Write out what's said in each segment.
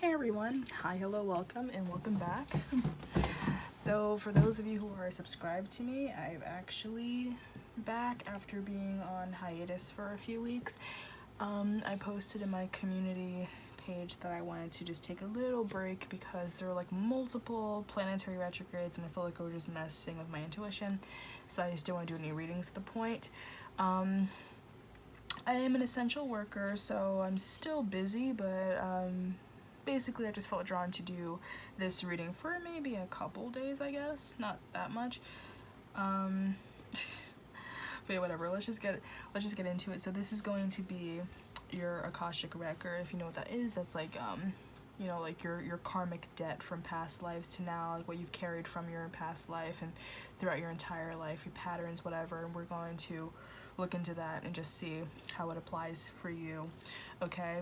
Hey everyone, hi, hello, welcome, and welcome back. So for those of you who are subscribed to me, I'm actually back after being on hiatus for a few weeks. I posted in my community page that I wanted to just take a little break because there were like multiple planetary retrogrades and I felt like I was just messing with my intuition, so I just didn't want to do any readings at the point. I am an essential worker, so I'm still busy, but basically I just felt drawn to do this reading for maybe a couple days, I guess, not that much. But yeah, whatever, let's just get into it. So this is going to be your Akashic record. If you know what that is, that's like you know, like your karmic debt from past lives to now, like what you've carried from your past life and throughout your entire life, your patterns, whatever. And we're going to look into that and just see how it applies for you. Okay,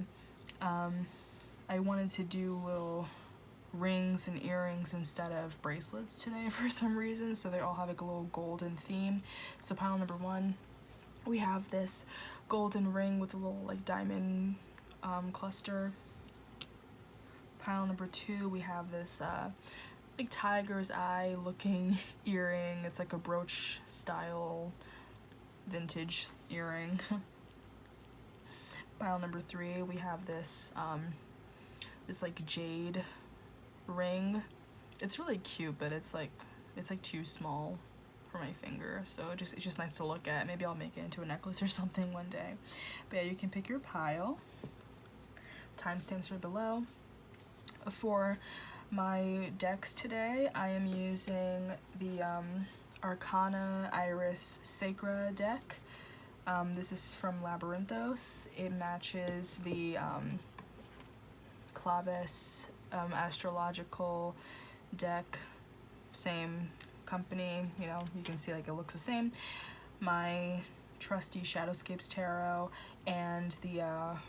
I wanted to do little rings and earrings instead of bracelets today for some reason, so they all have like a little golden theme. So pile number one, we have this golden ring with a little like diamond cluster. Pile number two, we have this like tiger's eye looking earring. It's like a brooch style vintage earring. Pile number three, we have this this like jade ring. It's really cute, but it's like too small for my finger, so it's just nice to look at. Maybe I'll make it into a necklace or something one day. But yeah, you can pick your pile. Timestamps are below. For my decks today, I am using the Arcana Iris Sacra deck. This is from Labyrinthos. It matches the Clavis astrological deck, same company, you know, you can see like it looks the same. My trusty Shadowscapes tarot and the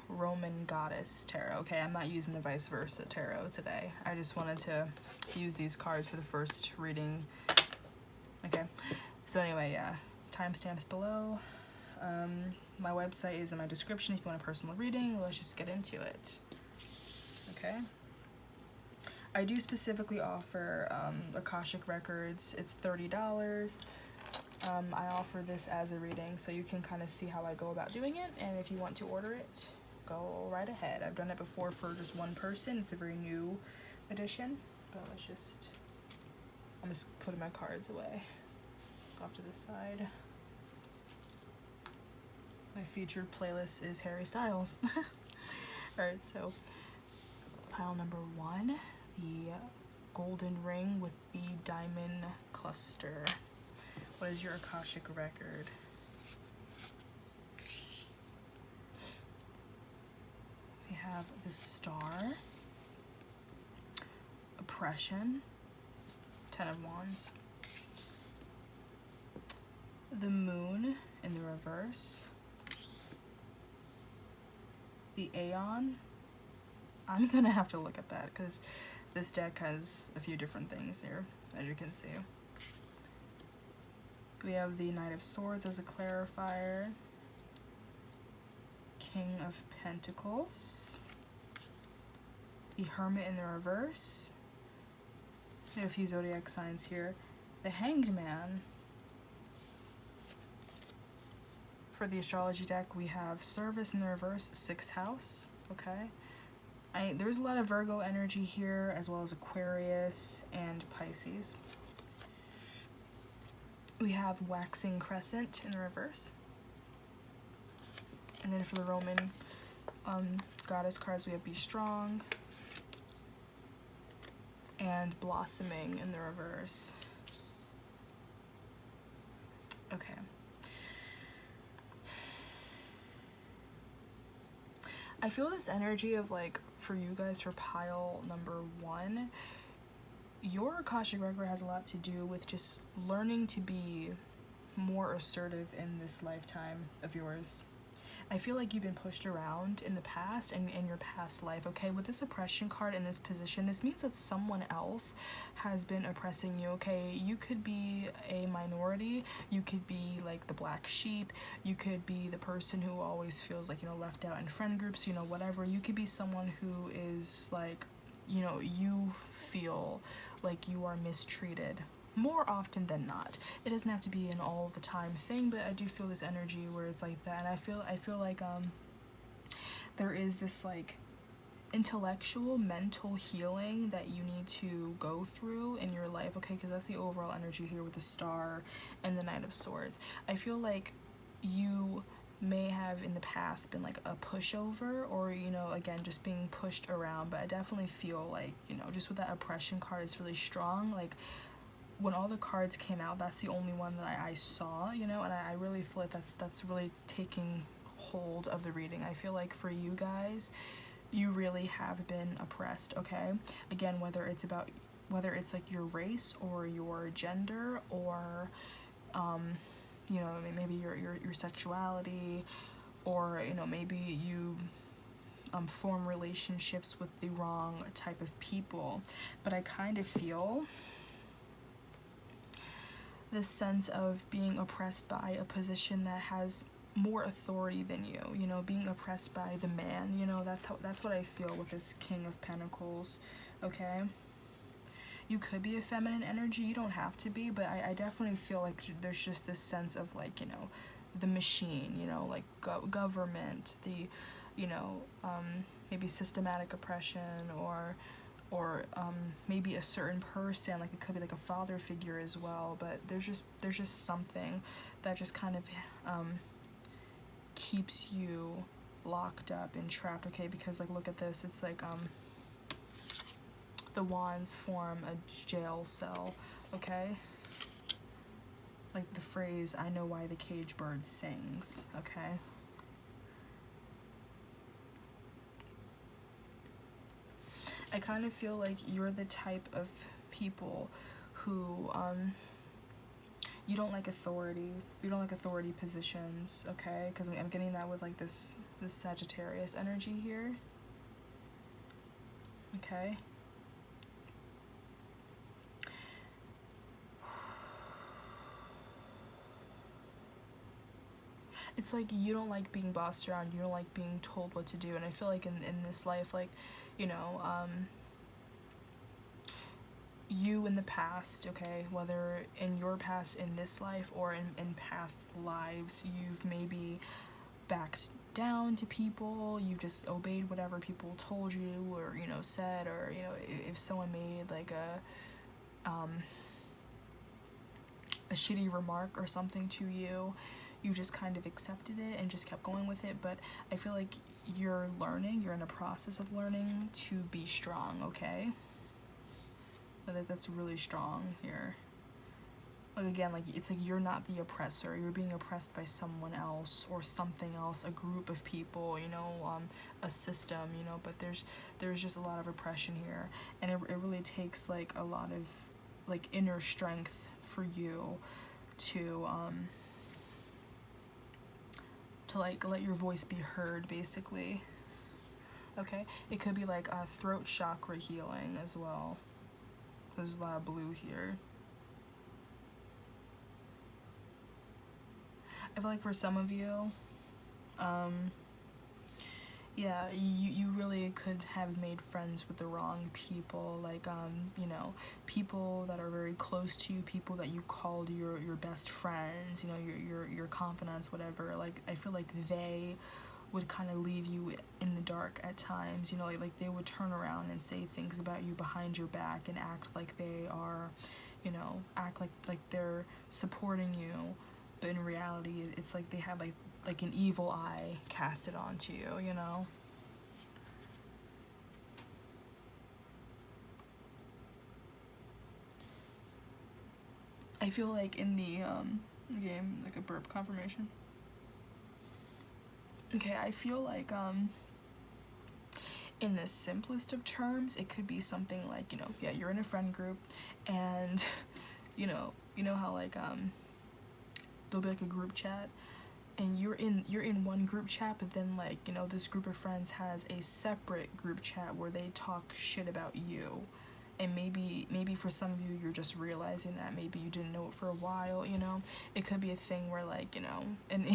Roman Goddess tarot. Okay, I'm not using the vice versa tarot today. I just wanted to use these cards for the first reading. Okay, so anyway, yeah, timestamps below. My website is in my description if you want a personal reading. Let's just get into it. Okay, I do specifically offer Akashic records. It's $30. I offer this as a reading, so you can kind of see how I go about doing it, and if you want to order it, go right ahead. I've done it before for just one person. It's a very new edition, but I'm just putting my cards away. Go off to this side. My featured playlist is Harry Styles. Alright, so pile number one, the golden ring with the diamond cluster. What is your Akashic record? We have the star, oppression, 10 of wands, the moon in the reverse, the Aeon. I'm gonna have to look at that because this deck has a few different things here, as you can see. We have the Knight of Swords as a clarifier, King of Pentacles, the Hermit in the reverse. We have a few zodiac signs here. The Hanged Man. For the astrology deck, we have Service in the reverse, 6th house. Okay. There's a lot of Virgo energy here, as well as Aquarius and Pisces. We have Waxing Crescent in the reverse. And then for the Roman goddess cards, we have Be Strong and Blossoming in the reverse. Okay. I feel this energy of like, for you guys, for pile number one, your Akashic record has a lot to do with just learning to be more assertive in this lifetime of yours. I feel like you've been pushed around in the past and in your past life, okay? With this oppression card in this position, this means that someone else has been oppressing you, okay? You could be a minority, you could be like the black sheep, you could be the person who always feels like, you know, left out in friend groups, you know, whatever. You could be someone who is like you know, you feel like you are mistreated more often than not. It doesn't have to be an all the time thing, but I do feel this energy where it's like that. And I feel like there is this like intellectual, mental healing that you need to go through in your life, okay? Because that's the overall energy here with the Star and the Knight of Swords. I feel like you may have in the past been like a pushover, or, you know, again, just being pushed around, but I definitely feel like, you know, just with that oppression card, it's really strong. Like, when all the cards came out, that's the only one that I saw, you know, and I really feel like that's really taking hold of the reading. I feel like for you guys, you really have been oppressed, okay? Again, whether it's like your race or your gender, or you know, maybe your sexuality, or, you know, maybe you form relationships with the wrong type of people. But I kind of feel this sense of being oppressed by a position that has more authority than you, you know, being oppressed by the man, you know, that's what I feel with this King of Pentacles, okay? You could be a feminine energy, you don't have to be, but I definitely feel like there's just this sense of like, you know, the machine, you know, like government, the, you know, maybe systematic oppression, or maybe a certain person, like it could be like a father figure as well, but there's just something that just kind of keeps you locked up and trapped, okay? Because like, look at this, it's like the wands form a jail cell, okay? Like the phrase, I know why the cage bird sings, okay? I kind of feel like you're the type of people who you don't like authority. You don't like authority positions, okay? Because I'm getting that with like this Sagittarius energy here. Okay. It's like you don't like being bossed around. You don't like being told what to do. And I feel like in this life, like, you know, you in the past, okay, whether in your past, in this life, or in past lives, you've maybe backed down to people, you just obeyed whatever people told you, or, you know, said, or, you know, if someone made like a shitty remark or something to you, you just kind of accepted it and just kept going with it. But I feel like you're in a process of learning to be strong, okay? That's really strong here. Like, again, like, it's like you're not the oppressor, you're being oppressed by someone else or something else, a group of people, you know, a system, you know, but there's just a lot of oppression here, and it really takes like a lot of like inner strength for you to like let your voice be heard, basically, okay? It could be like a throat chakra healing as well. There's a lot of blue here. I feel like for some of you, yeah, you really could have made friends with the wrong people, like, you know, people that are very close to you, people that you called your best friends, you know, your confidants, whatever. Like, I feel like they would kind of leave you in the dark at times, you know, like they would turn around and say things about you behind your back and act like they are, you know, act like they're supporting you, but in reality, it's like they had like an evil eye casted onto you, you know? I feel like in the game, like a burp confirmation. Okay, I feel like in the simplest of terms, it could be something like, you know, yeah, you're in a friend group, and you know how like there'll be like a group chat, and you're in one group chat, but then, like, you know, this group of friends has a separate group chat where they talk shit about you. And maybe for some of you, you're just realizing that. Maybe you didn't know it for a while, you know? It could be a thing where, like, you know, and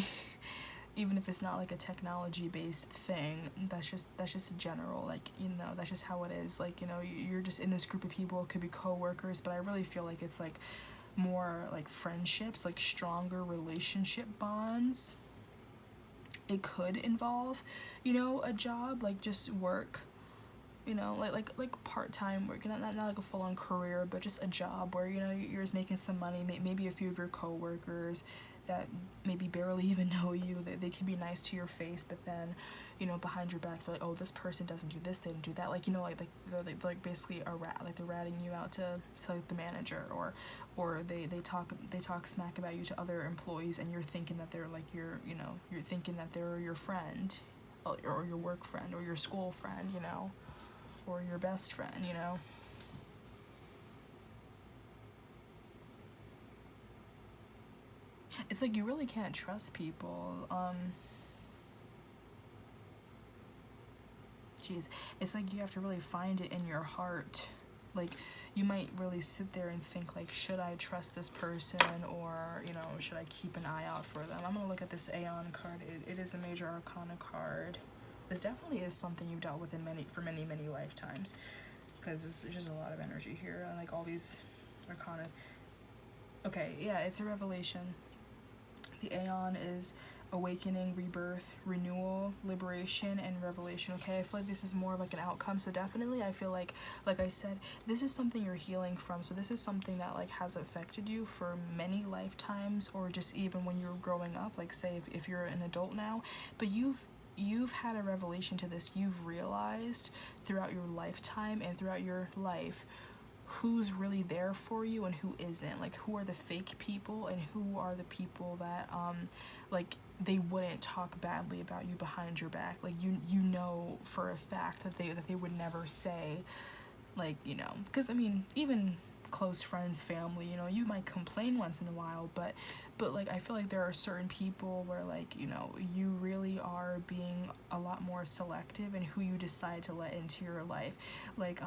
even if it's not like a technology based thing, that's just general, like, you know, that's just how it is. Like, you know, you're just in this group of people. It could be co-workers, but I really feel like it's like more like friendships, like stronger relationship bonds. It could involve, you know, a job, like just work, you know, like part-time work, not like a full-on career, but just a job where, you know, you're just making some money. Maybe a few of your co-workers that maybe barely even know you, they can be nice to your face, but then, you know, behind your back they're like, oh, this person doesn't do this, they don't do that, like, you know, like they're like basically a rat, like they're ratting you out to like the manager, or they talk smack about you to other employees, and you're thinking that they're like your, you know, you're thinking that they're your friend, or your work friend, or your school friend, you know, or your best friend, you know. It's like you really can't trust people. Geez, it's like you have to really find it in your heart. Like, you might really sit there and think, like, should I trust this person, or, you know, should I keep an eye out for them? I'm gonna look at this Aeon card. It is a major arcana card. This definitely is something you've dealt with for many lifetimes, because there's just a lot of energy here, and like all these arcanas. Okay, yeah, it's a revelation. The Aeon is awakening, rebirth, renewal, liberation, and revelation. Okay, I feel like this is more of like an outcome. So definitely I feel like I said, this is something you're healing from. So this is something that like has affected you for many lifetimes, or just even when you're growing up, like say if you're an adult now, but you've had a revelation to this. You've realized throughout your lifetime and throughout your life who's really there for you and who isn't. Like, who are the fake people and who are the people that like they wouldn't talk badly about you behind your back. Like, you know for a fact that they would never say, like, you know, because I mean, even close friends, family, you know, you might complain once in a while, but like I feel like there are certain people where, like, you know, you really are being a lot more selective in who you decide to let into your life. Like,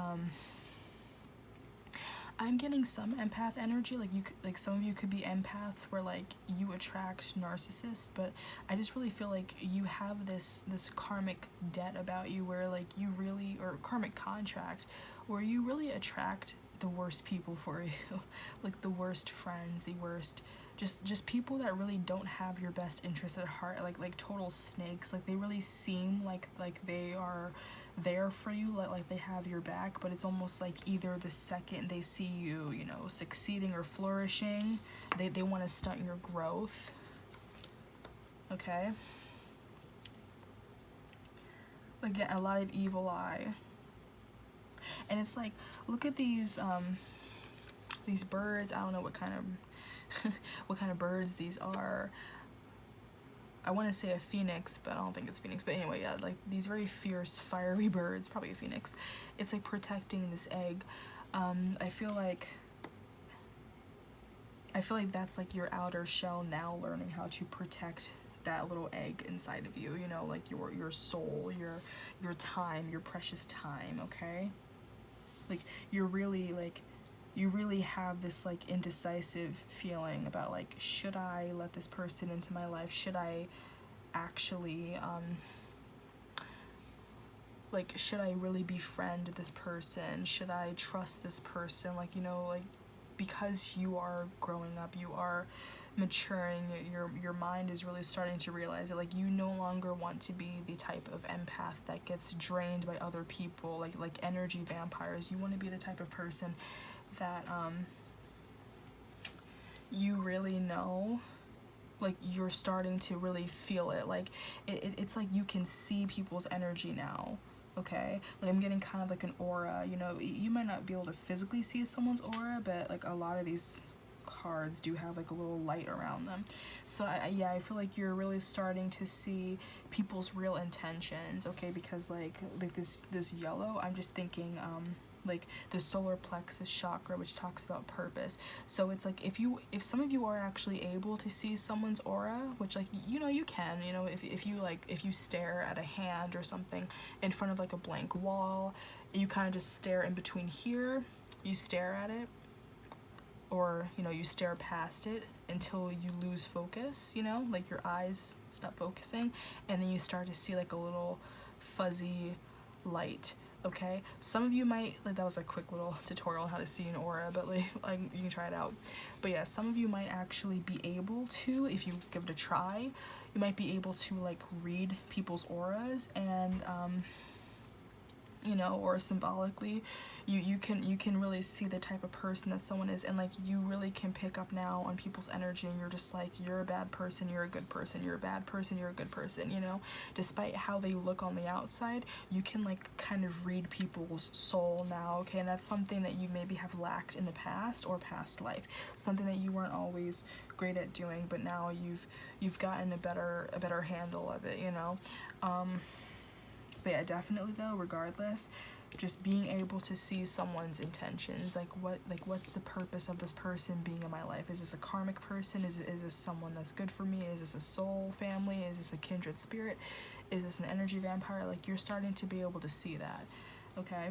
I'm getting some empath energy, like some of you could be empaths where like you attract narcissists, but I just really feel like you have this karmic debt about you where like you really, or karmic contract, where you really attract the worst people for you. Like the worst friends, the worst, just people that really don't have your best interest at heart, like total snakes. Like they really seem like they are there for you, like they have your back, but it's almost like either the second they see you, you know, succeeding or flourishing, they want to stunt your growth. Okay, again, a lot of evil eye. And it's like, look at these birds. I don't know what kind of what kind of birds these are. I want to say a phoenix, but I don't think it's phoenix. But anyway, yeah, like these very fierce, fiery birds, probably a phoenix. It's like protecting this egg. I feel like that's like your outer shell now, learning how to protect that little egg inside of you, you know, like your soul, your time, your precious time. Okay, like you really have this like indecisive feeling about like, should I let this person into my life? Should I actually like, should I really befriend this person? Should I trust this person? Like, you know, like, because you are growing up, you are maturing, your mind is really starting to realize that like you no longer want to be the type of empath that gets drained by other people, like energy vampires. You want to be the type of person that you really know, like you're starting to really feel it. Like it's like you can see people's energy now. Okay, like I'm getting kind of like an aura, you know. You might not be able to physically see someone's aura, but like a lot of these cards do have like a little light around them. So I feel like you're really starting to see people's real intentions. Okay, because like this yellow, I'm just thinking like the solar plexus chakra, which talks about purpose. So it's like if some of you are actually able to see someone's aura, which like, you know, you can, you know, if you stare at a hand or something in front of like a blank wall, you kind of just stare in between here, you stare at it, or you know, you stare past it until you lose focus, you know, like your eyes stop focusing, and then you start to see like a little fuzzy light. Okay, some of you might, like, that was a quick little tutorial on how to see an aura, but like you can try it out. But yeah, some of you might actually be able to, if you give it a try, you might be able to like read people's auras, and you know, or symbolically, you can really see the type of person that someone is, and like you really can pick up now on people's energy, and you're just like, you're a bad person, you're a good person, you're a bad person, you're a good person, you know, despite how they look on the outside, you can like kind of read people's soul now. Okay, and that's something that you maybe have lacked in the past or past life, something that you weren't always great at doing, but now you've gotten a better handle of it, you know. But yeah, definitely though, regardless, just being able to see someone's intentions, like what's the purpose of this person being in my life? Is this a karmic person? Is this someone that's good for me? Is this a soul family? Is this a kindred spirit? Is this an energy vampire? Like, you're starting to be able to see that, okay?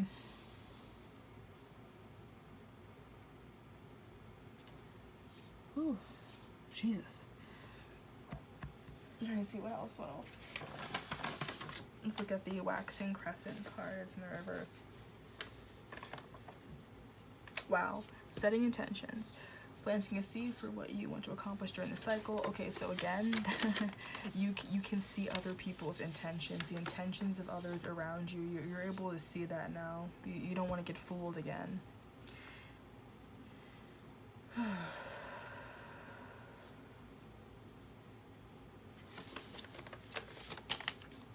Ooh, Jesus. Alright, see what else. Let's look at the waxing crescent cards in the reverse. Wow. Setting intentions. Planting a seed for what you want to accomplish during the cycle. Okay, so again, you can see other people's intentions, the intentions of others around you. You're able to see that now. You don't want to get fooled again.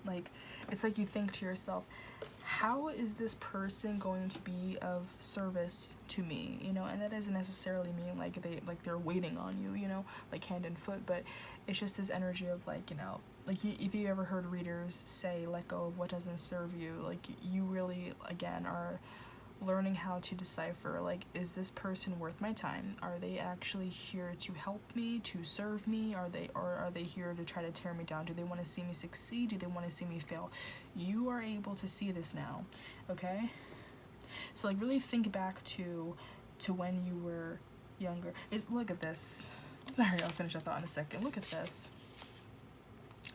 Like, it's like you think to yourself, how is this person going to be of service to me, you know? And that doesn't necessarily mean like they're waiting on you, you know, like hand and foot, but it's just this energy of like, you know, like if you ever heard readers say, let go of what doesn't serve you, like you really, again, are learning how to decipher, like, is this person worth my time? Are they actually here to help me, to serve me? Are they here to try to tear me down? Do they want to see me succeed? Do they want to see me fail? You are able to see this now, okay? So like really think back to when you were younger. Look at this. Sorry, I'll finish that thought in a second. Look at this.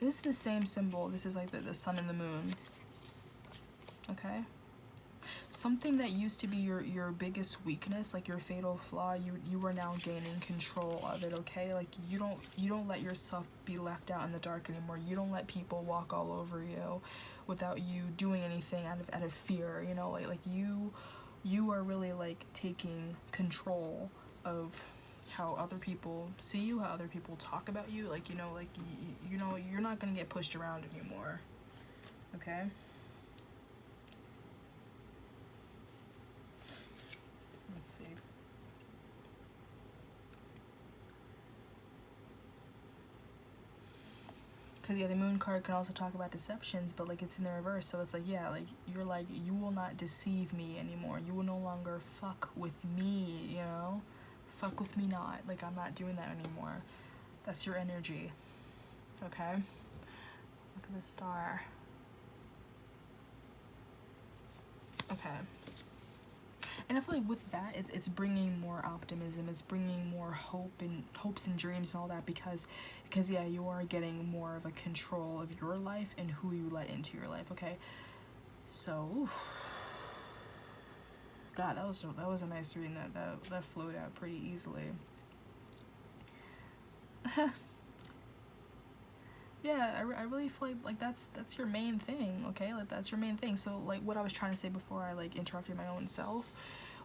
This is the same symbol. This is like the sun and the moon, okay? Something that used to be your biggest weakness, like your fatal flaw, you are now gaining control of it, okay? Like you don't let yourself be left out in the dark anymore. You don't let people walk all over you without you doing anything out of fear, you know, like you are really like taking control of how other people see you, how other people talk about you, like, you know, like you know, you're not gonna get pushed around anymore, okay? Let's see. Because yeah, the moon card can also talk about deceptions, but like it's in the reverse, so it's like, yeah, like you're like, you will not deceive me anymore. You will no longer fuck with me, you know? Fuck with me not. Like, I'm not doing that anymore. That's your energy. Okay? Look at the star. Okay. And I feel like with that, it's bringing more optimism. It's bringing more hopes and dreams and all that, because yeah, you are getting more of a control of your life and who you let into your life. Okay, so oof. God, that was a nice reading. That flowed out pretty easily. Yeah, I really feel like that's your main thing, okay? Like that's your main thing. So like what I was trying to say before I like interrupted my own self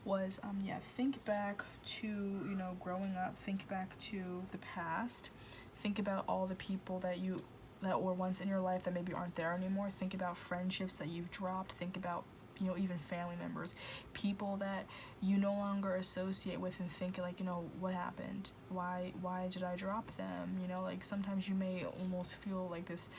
was yeah, think back to, you know, growing up, think back to the past, think about all the people that were once in your life that maybe aren't there anymore. Think about friendships that you've dropped. Think about, you know, even family members, people that you no longer associate with, and think like, you know, what happened? Why did I drop them? You know, like sometimes you may almost feel like this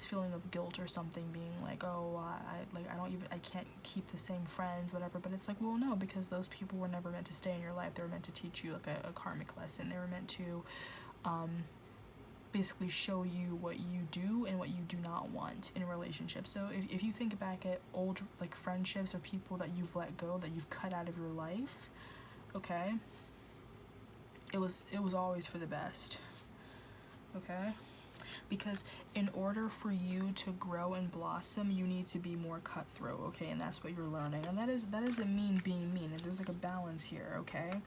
feeling of guilt or something, being like, oh, I can't keep the same friends, whatever. But it's like, well, no, because those people were never meant to stay in your life. They were meant to teach you like a karmic lesson. They were meant to basically show you what you do and what you do not want in a relationship. So if you think back at old like friendships or people that you've let go, that you've cut out of your life, okay, it was always for the best. Okay? Because in order for you to grow and blossom, you need to be more cutthroat, okay? And that's what you're learning. And that doesn't mean being mean. There's like a balance here, okay?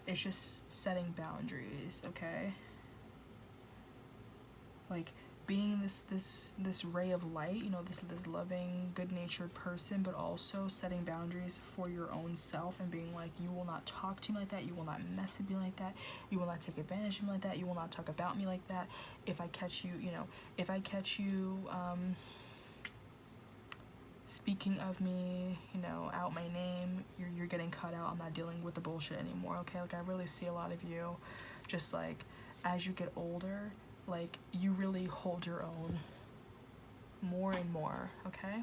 It's just setting boundaries, okay? Like being this ray of light, you know, this loving, good-natured person, but also setting boundaries for your own self and being like, you will not talk to me like that, you will not mess with me like that, you will not take advantage of me like that, you will not talk about me like that. If I catch you, you know, if I catch you speaking of me, you know, out my name, you're getting cut out. I'm not dealing with the bullshit anymore, okay? Like I really see a lot of you just like as you get older, like you really hold your own more and more, okay?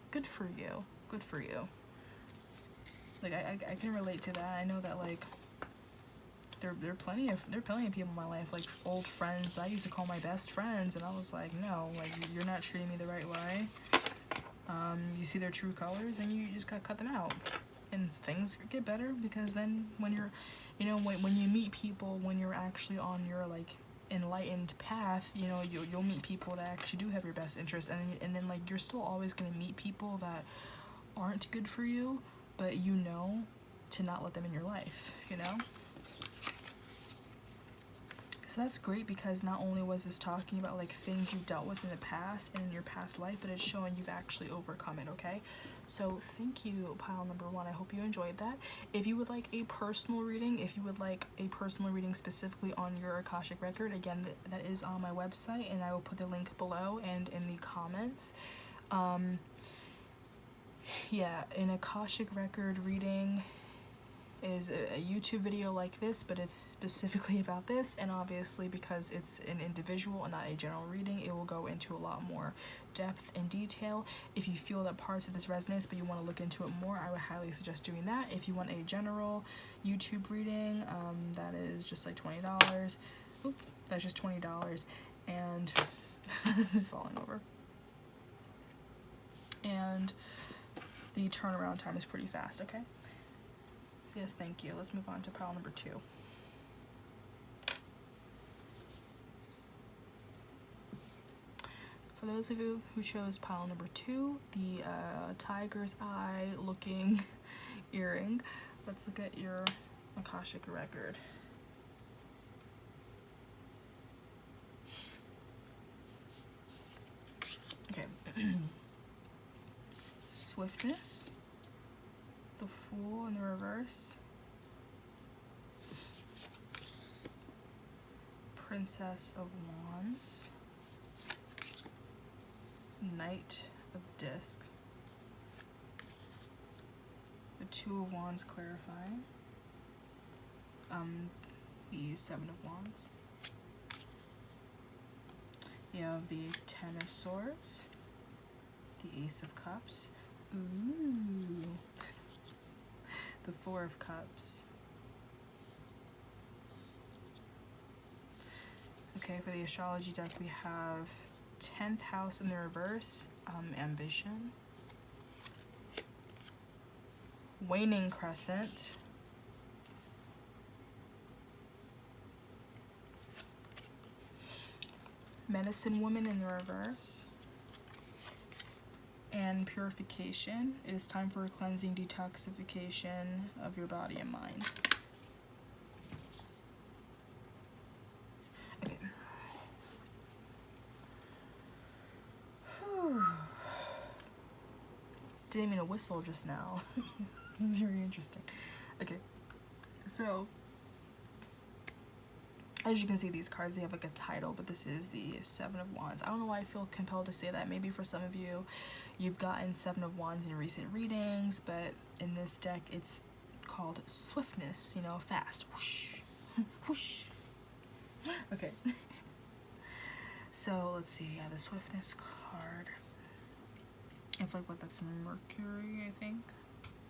Good for you. Good for you. Like I can relate to that. I know that like there are plenty of people in my life, like old friends that I used to call my best friends, and I was like, no, like you're not treating me the right way. You see their true colors and you just gotta cut them out. And things get better because then when you're, you know, when you meet people, when you're actually on your like enlightened path, you know, you'll meet people that actually do have your best interest, and then like you're still always gonna meet people that aren't good for you, but you know to not let them in your life, you know? So that's great because not only was this talking about like things you've dealt with in the past and in your past life, but it's showing you've actually overcome it, okay? So thank you, pile number 1. I hope you enjoyed that. If you would like a personal reading, specifically on your Akashic record, again, that is on my website, and I will put the link below and in the comments. Yeah, an Akashic record reading is a YouTube video like this, but it's specifically about this, and obviously because it's an individual and not a general reading, it will go into a lot more depth and detail. If you feel that parts of this resonates but you want to look into it more, I would highly suggest doing that. If you want a general YouTube reading, that is just like $20. Oop, that's just $20, and this is falling over. And the turnaround time is pretty fast, okay? So yes, thank you. Let's move on to pile number 2. For those of you who chose pile number 2, the tiger's eye looking earring, let's look at your Akashic record. Okay. Swiftness, the Fool in the reverse, Princess of Wands, Knight of Discs, the Two of Wands clarifying, the Seven of Wands. You have the Ten of Swords, the Ace of Cups, ooh, the Four of Cups. Okay, for the astrology deck we have 10th house in the reverse, ambition, waning crescent, medicine woman in the reverse, and purification. It is time for a cleansing detoxification of your body and mind. Okay. Didn't mean to whistle just now. It's very interesting. Okay, so as you can see, these cards, they have like a title, but this is the Seven of Wands. I don't know why I feel compelled to say that. Maybe for some of you, you've gotten Seven of Wands in recent readings, but in this deck, it's called swiftness, you know, fast. Whoosh, whoosh. Okay. So let's see, yeah, the swiftness card. I feel like that's Mercury, I think,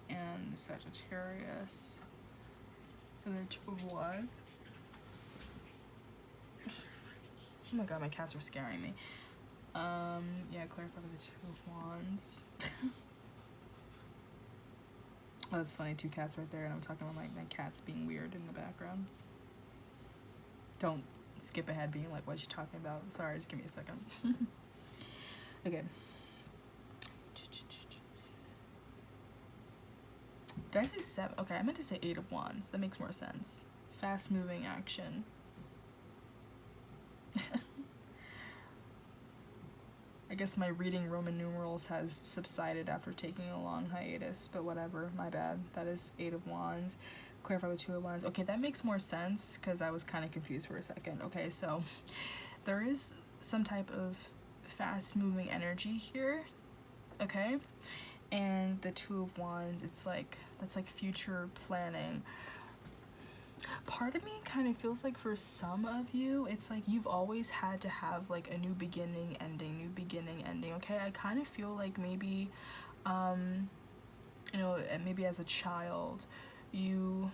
and Sagittarius, and then Two of Wands. Oh my god, my cats are scaring me. Yeah, clarify with the Two of Wands. Oh, that's funny, 2 cats right there, and I'm talking about my cats being weird in the background. Don't skip ahead being like, what's she talking about? Sorry, just give me a second. Okay. Did I say 7? Okay, I meant to say 8 of Wands. That makes more sense. Fast moving action. I guess my reading Roman numerals has subsided after taking a long hiatus, but whatever, my bad. That is 8 of Wands. Clarify with 2 of Wands. Okay, that makes more sense because I was kind of confused for a second. Okay, so there is some type of fast moving energy here, okay? And the 2 of Wands, it's like, that's like future planning. Part of me kind of feels like for some of you, it's like you've always had to have like a new beginning, ending, okay? I kind of feel like maybe, you know, maybe as a child, you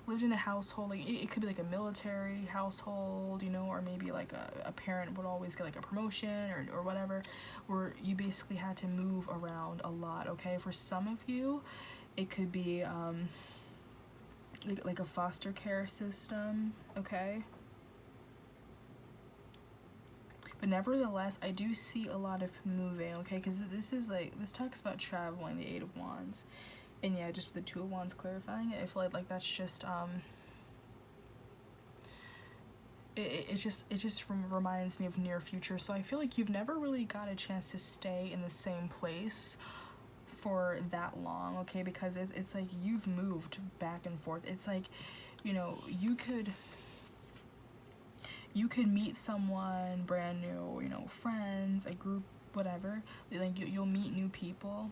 lived in a household, like it could be like a military household, you know, or maybe like a parent would always get like a promotion or whatever, where you basically had to move around a lot, okay? For some of you, it could be, like a foster care system, okay? But nevertheless, I do see a lot of moving, okay? Because this is like, this talks about traveling, the 8 of Wands. And yeah, just with the 2 of Wands clarifying it, I feel like that's just, it just reminds me of near future. So I feel like you've never really got a chance to stay in the same place for that long, okay? Because it's like you've moved back and forth. It's like, you know, you could meet someone brand new, you know, friends, a group, whatever. Like you'll meet new people,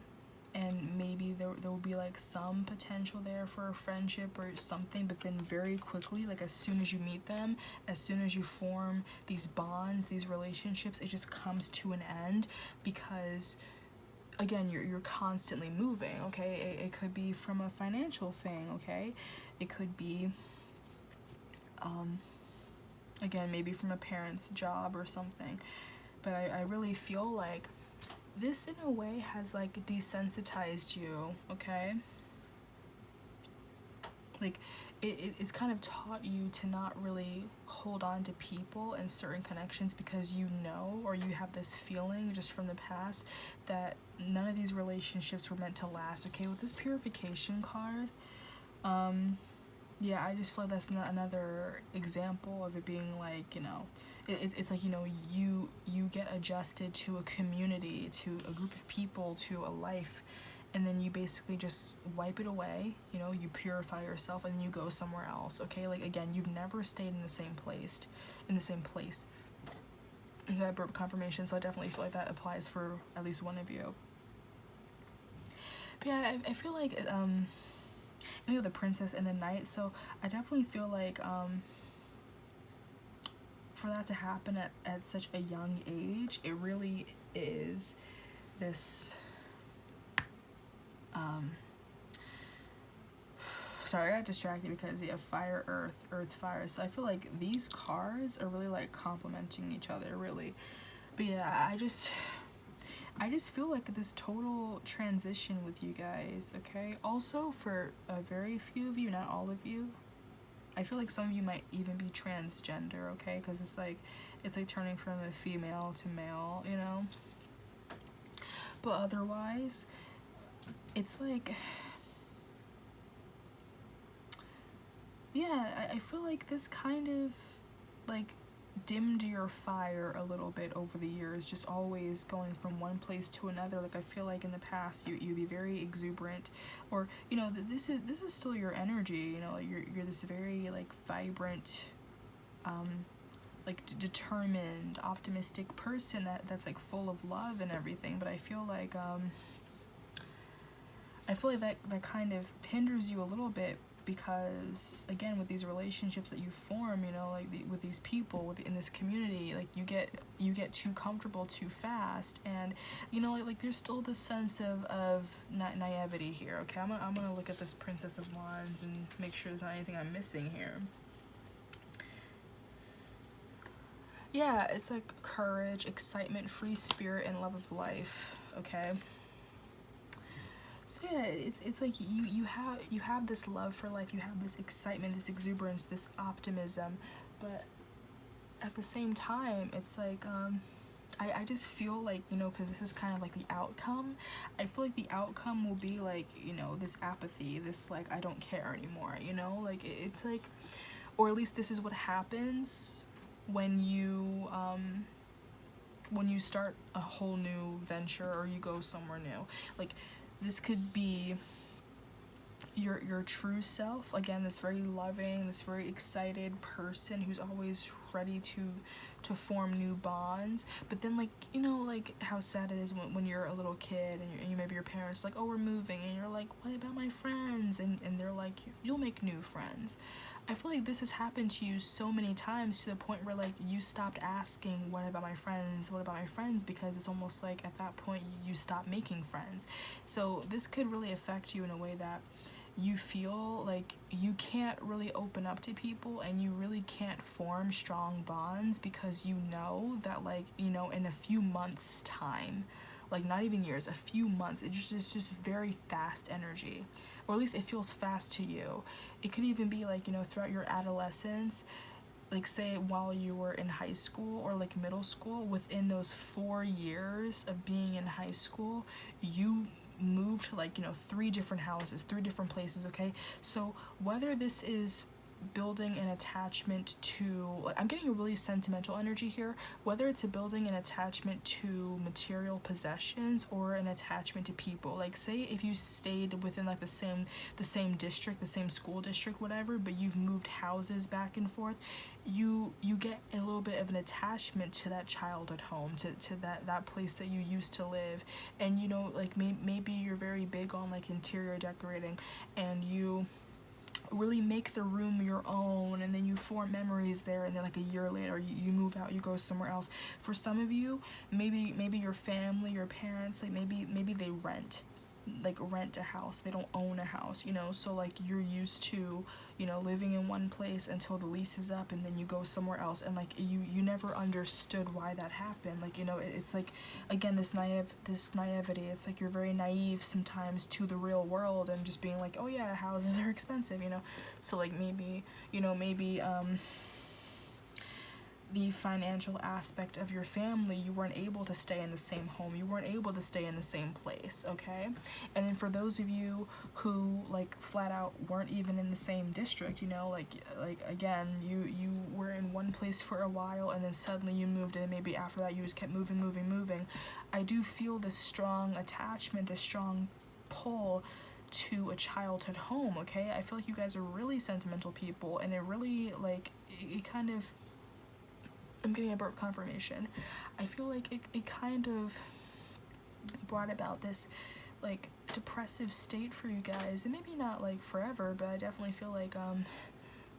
and maybe there will be like some potential there for a friendship or something, but then very quickly, like as soon as you meet them, as soon as you form these bonds, these relationships, it just comes to an end because, again, you're constantly moving, okay? It could be from a financial thing, okay? It could be, again, maybe from a parent's job or something. But I really feel like this in a way has like desensitized you, okay? Like it's kind of taught you to not really hold on to people and certain connections because you know, or you have this feeling just from the past that none of these relationships were meant to last, okay? With this purification card, yeah, I just feel like that's another example of it being like, you know, it's like, you know, you get adjusted to a community, to a group of people, to a life, and then you basically just wipe it away, you know, you purify yourself, and then you go somewhere else, okay? Like, again, you've never stayed in the same place, You got burp confirmation, so I definitely feel like that applies for at least one of you. But yeah, I feel like, maybe the princess and the knight, so I definitely feel like, for that to happen at such a young age, it really is this, sorry, I got distracted because you have fire, earth, fire, so I feel like these cards are really like complementing each other, really. But yeah, I just feel like this total transition with you guys, okay? Also, for a very few of you, not all of you, I feel like some of you might even be transgender, okay? Because it's like turning from a female to male, you know? But otherwise, it's like, yeah, I feel like this kind of, like, dimmed your fire a little bit over the years, just always going from one place to another. Like, I feel like in the past you'd be very exuberant, or, you know, this is still your energy, you know, you're this very like vibrant, like determined, optimistic person that's like full of love and everything. But I feel like that kind of hinders you a little bit, because again, with these relationships that you form, you know, like with these people in this community, like you get too comfortable too fast, and you know, like there's still this sense of naivety here, okay? I'm gonna look at this Princess of Wands and make sure there's not anything I'm missing here. Yeah, it's like courage, excitement, free spirit, and love of life, okay? So yeah, it's like you have this love for life, you have this excitement, this exuberance, this optimism, but at the same time, it's like, I just feel like, you know, because this is kind of like the outcome, I feel like the outcome will be like, you know, this apathy, this like, I don't care anymore, you know, like it's like, or at least this is what happens when you start a whole new venture or you go somewhere new. Like, this could be your true self, again, this very loving, this very excited person who's always ready to form new bonds. But then, like, you know, like how sad it is when you're a little kid and you maybe your parents like, oh, we're moving, and you're like, what about my friends? And they're like, you'll make new friends. I feel like this has happened to you so many times, to the point where like you stopped asking, what about my friends, what about my friends, because it's almost like at that point you stop making friends. So this could really affect you in a way that you feel like you can't really open up to people, and you really can't form strong bonds, because you know that, like, you know, in a few months time, like not even years, a few months, it's just very fast energy, or at least it feels fast to you. It could even be like, you know, throughout your adolescence, like say while you were in high school or like middle school, within those 4 years of being in high school, you moved to, like, you know, 3 different houses, 3 different places, okay? So whether this is building an attachment to, like, I'm getting a really sentimental energy here, whether it's a building an attachment to material possessions or an attachment to people. Like, say if you stayed within like the same district, the same school district, whatever, but you've moved houses back and forth, you get a little bit of an attachment to that childhood home, to that place that you used to live. And, you know, like maybe you're very big on like interior decorating, and you really make the room your own, and then you form memories there, and then like a year later you move out, you go somewhere else. For some of you, maybe your family, your parents, like maybe they rent a house, they don't own a house, you know, so like you're used to, you know, living in one place until the lease is up, and then you go somewhere else, and like you never understood why that happened. Like, you know, it's like, again, this naivety, it's like you're very naive sometimes to the real world, and just being like, oh yeah, houses are expensive, you know. So like maybe, you know, the financial aspect of your family, you weren't able to stay in the same home, you weren't able to stay in the same place, okay? And then for those of you who like flat out weren't even in the same district, you know, like again, you were in one place for a while, and then suddenly you moved, and maybe after that you just kept moving. I do feel this strong attachment, this strong pull to a childhood home, okay? I feel like you guys are really sentimental people, and it really, like, it kind of, I'm getting a burp confirmation. I feel like it kind of brought about this like depressive state for you guys, and maybe not like forever, but I definitely feel like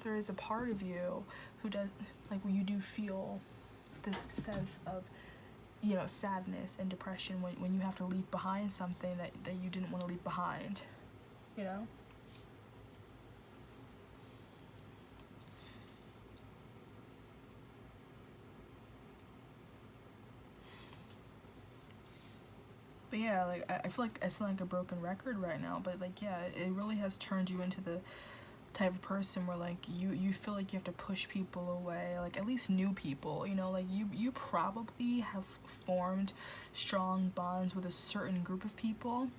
there is a part of you who does, like, when you do feel this sense of, you know, sadness and depression when you have to leave behind something that you didn't want to leave behind, you know? But yeah, like, I feel like I sound like a broken record right now, but like, yeah, it really has turned you into the type of person where like you feel like you have to push people away, like at least new people, you know, like you probably have formed strong bonds with a certain group of people,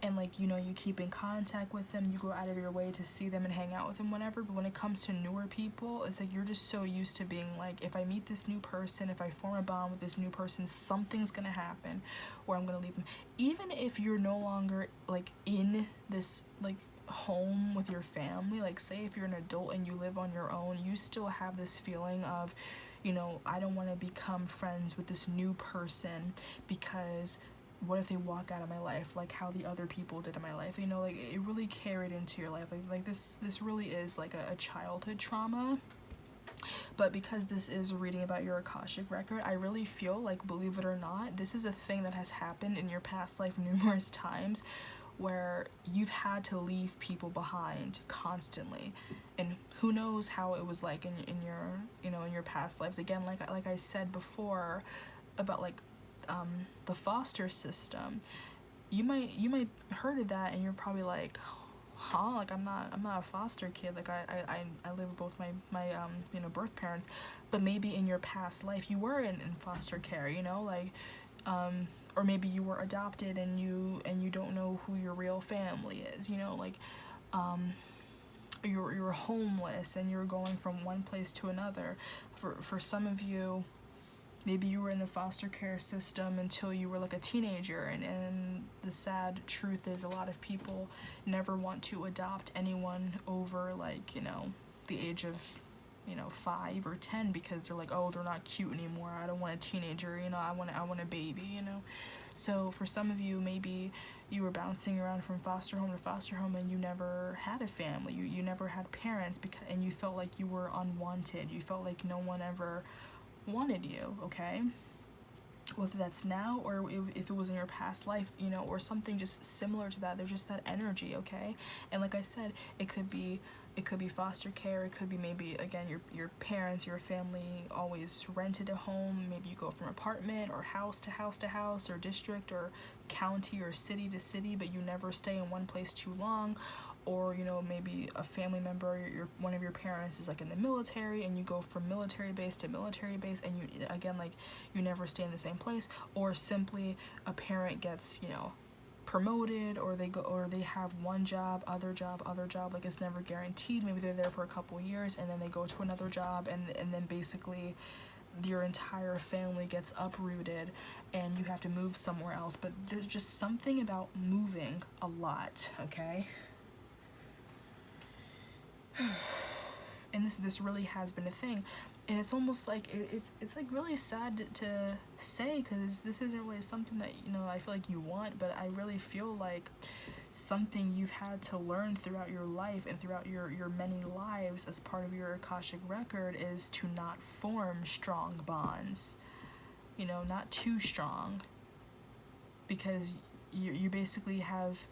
and like, you know, you keep in contact with them, you go out of your way to see them and hang out with them, whatever. But when it comes to newer people, it's like you're just so used to being like, if I meet this new person, if I form a bond with this new person, something's gonna happen, or I'm gonna leave them. Even if you're no longer like in this like home with your family, like say if you're an adult and you live on your own, you still have this feeling of, you know, I don't want to become friends with this new person, because what if they walk out of my life like how the other people did in my life, you know? Like, it really carried into your life, like this really is like a childhood trauma. But because this is a reading about your Akashic record, I really feel like, believe it or not, this is a thing that has happened in your past life numerous times, where you've had to leave people behind constantly. And who knows how it was like in your, you know, in your past lives. Again, like I said before about like the foster system, you might heard of that, and you're probably like, huh, like I'm not a foster kid, like I live with both my you know, birth parents, but maybe in your past life you were in foster care, you know, like or maybe you were adopted and you don't know who your real family is, you know, like you're homeless and you're going from one place to another. For some of you, maybe you were in the foster care system until you were like a teenager, and the sad truth is a lot of people never want to adopt anyone over, like, you know, the age of, you know, 5 or 10, because they're like, oh, they're not cute anymore, I don't want a teenager, you know, I want a baby, you know. So for some of you, maybe you were bouncing around from foster home to foster home and you never had a family, you never had parents, and you felt like you were unwanted, you felt like no one ever wanted you, okay? Whether that's now or if it was in your past life, you know, or something just similar to that, there's just that energy, okay? And like I said, it could be foster care, it could be maybe, again, your parents, your family always rented a home, maybe you go from apartment or house to house to house, or district or county or city to city, but you never stay in one place too long. Or, you know, maybe a family member, one of your parents is like in the military, and you go from military base to military base, and you, again, like, you never stay in the same place. Or simply a parent gets, you know, promoted, or they have one job, other job, like, it's never guaranteed. Maybe they're there for a couple years and then they go to another job, and then basically your entire family gets uprooted and you have to move somewhere else. But there's just something about moving a lot, okay? And this really has been a thing, and it's almost like it's like really sad to say, because this isn't really something that, you know, I feel like you want, but I really feel like something you've had to learn throughout your life and throughout your many lives as part of your Akashic record is to not form strong bonds, you know, not too strong, because you basically have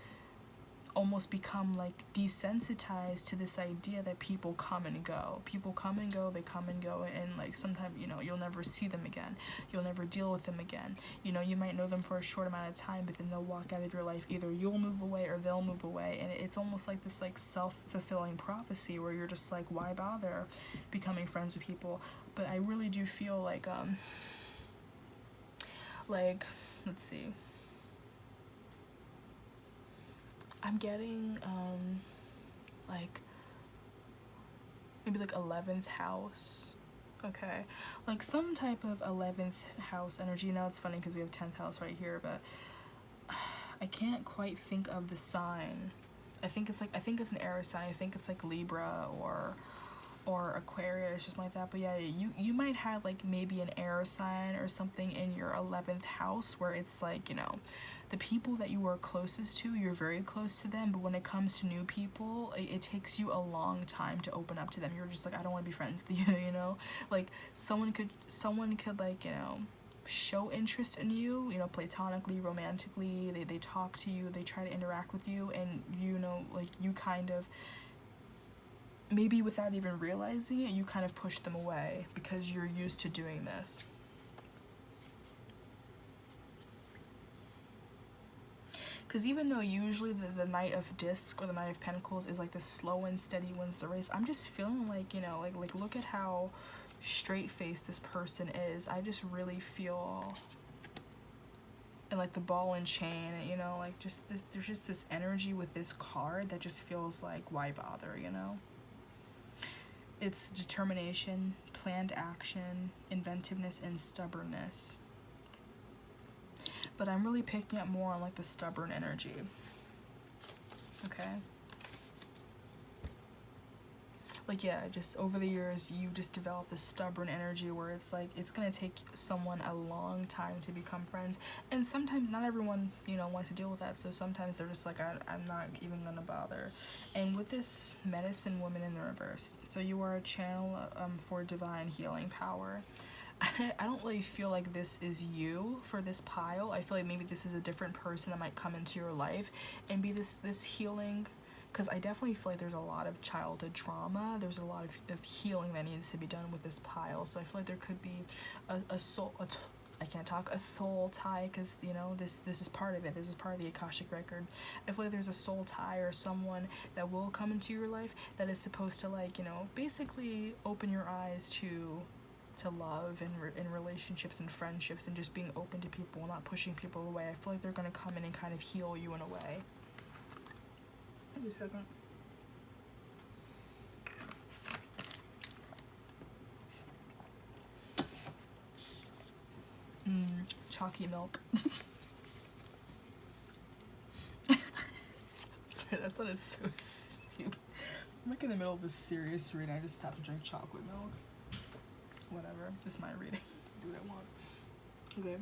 almost become like desensitized to this idea that people come and go, they come and go, and like sometimes, you know, you'll never see them again, you'll never deal with them again, you know, you might know them for a short amount of time, but then they'll walk out of your life, either you'll move away or they'll move away, and it's almost like this like self-fulfilling prophecy where you're just like, why bother becoming friends with people? But I really do feel like let's see, I'm getting like maybe like 11th house, okay, like some type of 11th house energy. Now it's funny because we have 10th house right here, but I can't quite think of the sign. I think it's an air sign. I think it's like Libra or Aquarius, just like that. But yeah, you might have like maybe an air sign or something in your 11th house, where it's like, you know, the people that you are closest to, you're very close to them, but when it comes to new people, it takes you a long time to open up to them. You're just like, I don't want to be friends with you, you know? Like, someone could like, you know, show interest in you, you know, platonically, romantically, they talk to you, they try to interact with you, and, you know, like, you kind of, maybe without even realizing it, you kind of push them away because you're used to doing this. Because even though usually the Knight of Discs or the Knight of Pentacles is like the slow and steady wins the race, I'm just feeling like, you know, like look at how straight-faced this person is. I just really feel, and like the ball and chain, you know, like just this, there's just this energy with this card that just feels like, why bother, you know? It's determination, planned action, inventiveness, and stubbornness. But I'm really picking up more on like the stubborn energy. Okay? Like, yeah, just over the years, you just developed this stubborn energy where it's like, it's gonna take someone a long time to become friends. And sometimes not everyone, you know, wants to deal with that. So sometimes they're just like, I'm not even gonna bother. And with this medicine woman in the reverse, so you are a channel for divine healing power. I don't really feel like this is you for this pile. I feel like maybe this is a different person that might come into your life and be this healing, because I definitely feel like there's a lot of childhood trauma. There's a lot of healing that needs to be done with this pile. So I feel like there could be a I can't talk, a soul tie, because, you know, this is part of it. This is part of the Akashic record. I feel like there's a soul tie or someone that will come into your life that is supposed to, like, you know, basically open your eyes to love and in relationships and friendships, and just being open to people, not pushing people away. I feel like they're going to come in and kind of heal you in a way. Give me a second. Chalky milk. Sorry, that sounded so stupid. I'm like in the middle of this serious reading. I just have to drink chocolate milk. Whatever. This is my reading. Do what I want. Okay.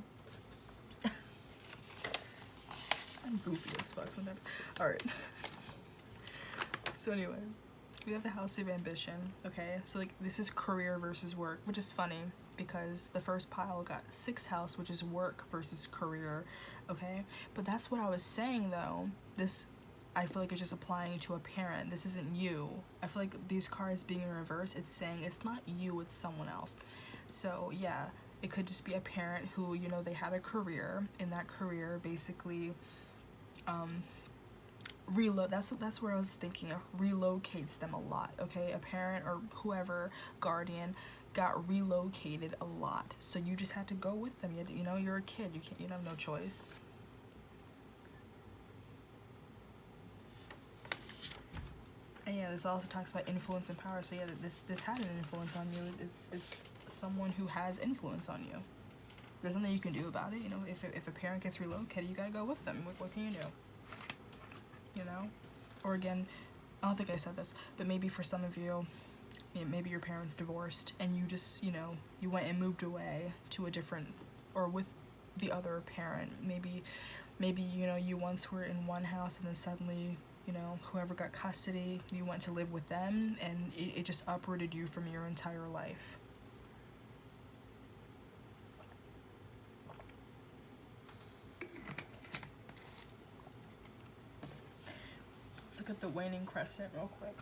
I'm goofy as fuck sometimes. Alright. So anyway, we have the House of Ambition. Okay, so like this is career versus work, which is funny because the first pile got 6th house, which is work versus career. Okay, but that's what I was saying though. This, I feel like it's just applying to a parent. This isn't you. I feel like these cards being in reverse, it's saying it's not you, it's someone else. So yeah, it could just be a parent who, you know, they had a career, in that career basically that's where I was thinking of, relocates them a lot. Okay, a parent or whoever, guardian, got relocated a lot, so you just had to go with them. You know, you're a kid, you have no choice. And yeah, this also talks about influence and power. So yeah, this had an influence on you. It's someone who has influence on you. There's nothing you can do about it. You know, if a parent gets relocated, you gotta go with them. What can you do? You know? Or again, I don't think I said this, but maybe for some of you, maybe your parents divorced and you just, you know, you went and moved away to a different, or with the other parent. Maybe, you know, you once were in one house and then suddenly, you know, whoever got custody, you went to live with them, and it just uprooted you from your entire life. Let's look at the waning crescent real quick.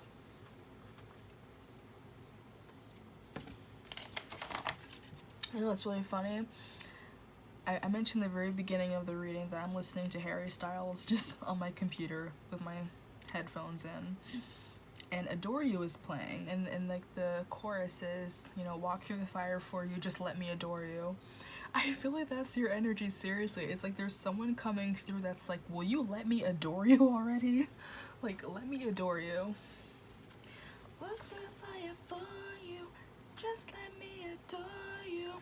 You know what's really funny? I mentioned at the very beginning of the reading that I'm listening to Harry Styles just on my computer with my headphones in. And Adore You is playing, and like the chorus is, you know, walk through the fire for you, just let me adore you. I feel like that's your energy, seriously. It's like there's someone coming through that's like, will you let me adore you already? Like, let me adore you. Walk through the fire for you, just let me adore you.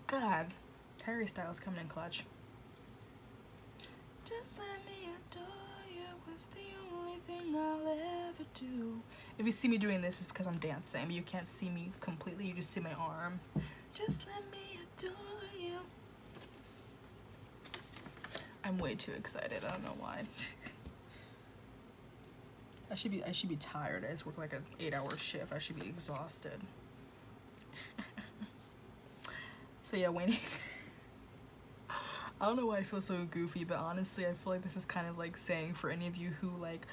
God, Harry Styles coming in clutch. Just let me adore you, it's the only thing I'll ever do. If you see me doing this, it's because I'm dancing. You can't see me completely, you just see my arm. Just let me adore you. I'm way too excited, I don't know why. I should be tired. I just work like an 8-hour shift. I should be exhausted. So yeah, Wayne. I don't know why I feel so goofy, but honestly, I feel like this is kind of like saying for any of you who like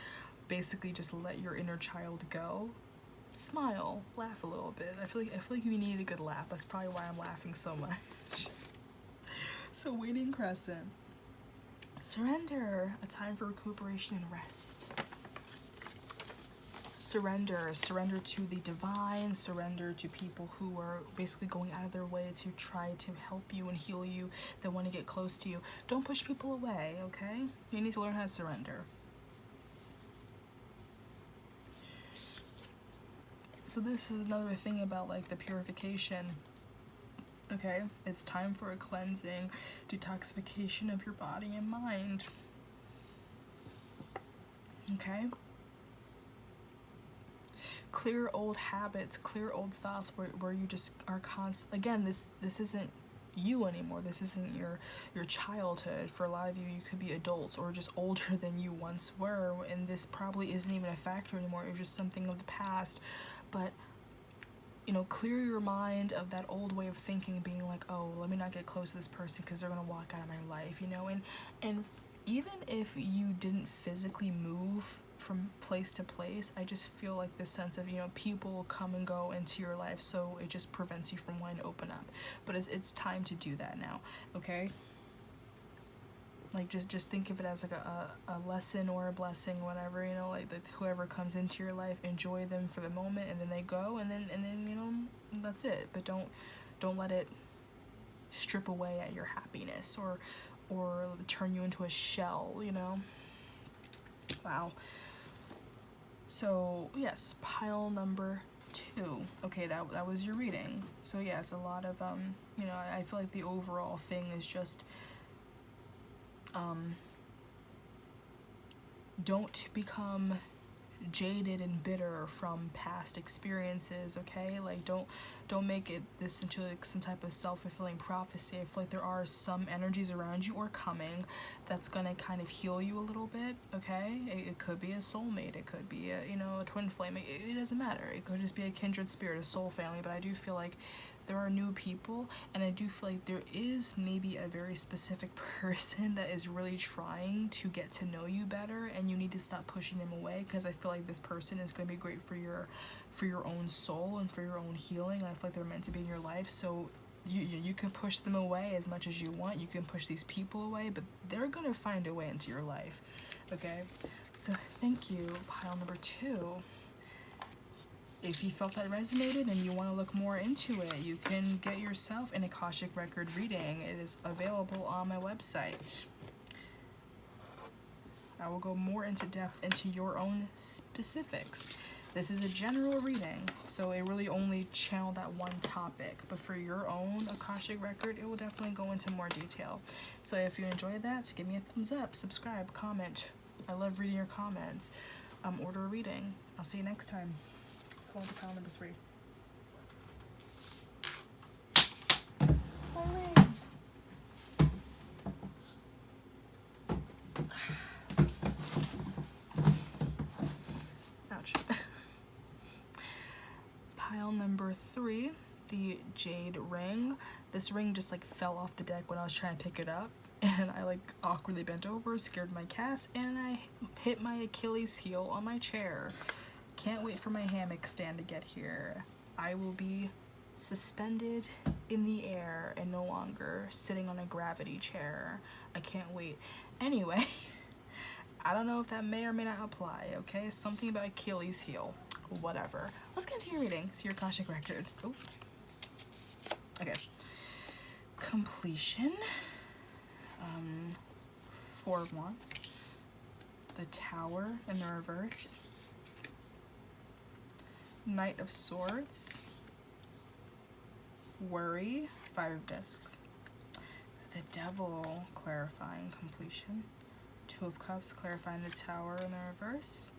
basically just let your inner child go, smile, laugh a little bit. I feel like you needed a good laugh. That's probably why I'm laughing so much. So waning crescent. Surrender, a time for recuperation and rest. Surrender to the divine, surrender to people who are basically going out of their way to try to help you and heal you, that want to get close to you. Don't push people away, okay? You need to learn how to surrender. So this is another thing about like the purification. Okay, it's time for a cleansing, detoxification of your body and mind. Okay? Clear old habits, clear old thoughts where you just are again, this isn't you anymore. This isn't your childhood. For a lot of you, you could be adults or just older than you once were, and this probably isn't even a factor anymore. It was just something of the past. But you know, clear your mind of that old way of thinking, being like, oh, let me not get close to this person because they're gonna walk out of my life, you know. And even if you didn't physically move from place to place. I just feel like this sense of, you know, people come and go into your life, so it just prevents you from wanting to open up. But it's time to do that now, okay? Like, just think of it as like a lesson or a blessing, whatever, you know, like that whoever comes into your life, enjoy them for the moment, and then they go, and then you know, that's it. But don't let it strip away at your happiness or turn you into a shell, you know. Wow. So yes, pile number 2. Okay, that was your reading. So yes, a lot of you know, I feel like the overall thing is just don't become jaded and bitter from past experiences, okay? Like, don't make it this into like some type of self-fulfilling prophecy. I feel like there are some energies around you or coming that's gonna kind of heal you a little bit, okay? It could be a soulmate, it could be a, you know, a twin flame, it doesn't matter. It could just be a kindred spirit, a soul family. But I do feel like there are new people, and I do feel like there is maybe a very specific person that is really trying to get to know you better, and you need to stop pushing them away, because I feel like this person is going to be great for your own soul and for your own healing, and I feel like they're meant to be in your life. So you can push them away as much as you want, you can push these people away, but they're going to find a way into your life, okay? So thank you, pile number 2. If you felt that resonated and you want to look more into it, you can get yourself an Akashic record reading. It is available on my website. I will go more into depth into your own specifics. This is a general reading, so it really only channeled that one topic. But for your own Akashic record, it will definitely go into more detail. So if you enjoyed that, give me a thumbs up, subscribe, comment. I love reading your comments. Order a reading. I'll see you next time. Let's go on to pile number 3. Ouch. Pile number 3, the jade ring. This ring just like fell off the deck when I was trying to pick it up, and I like awkwardly bent over, scared my cats, and I hit my Achilles heel on my chair. Can't wait for my hammock stand to get here. I will be suspended in the air and no longer sitting on a gravity chair. I can't wait. Anyway, I don't know if that may or may not apply, okay? Something about Achilles heel. Whatever. Let's get into your reading. It's your Akashic record. Oh. Okay. Completion. 4 of Wands. The Tower in the reverse. Knight of Swords. Worry. 5 of Discs. The Devil, clarifying completion. 2 of Cups, clarifying the Tower in the reverse.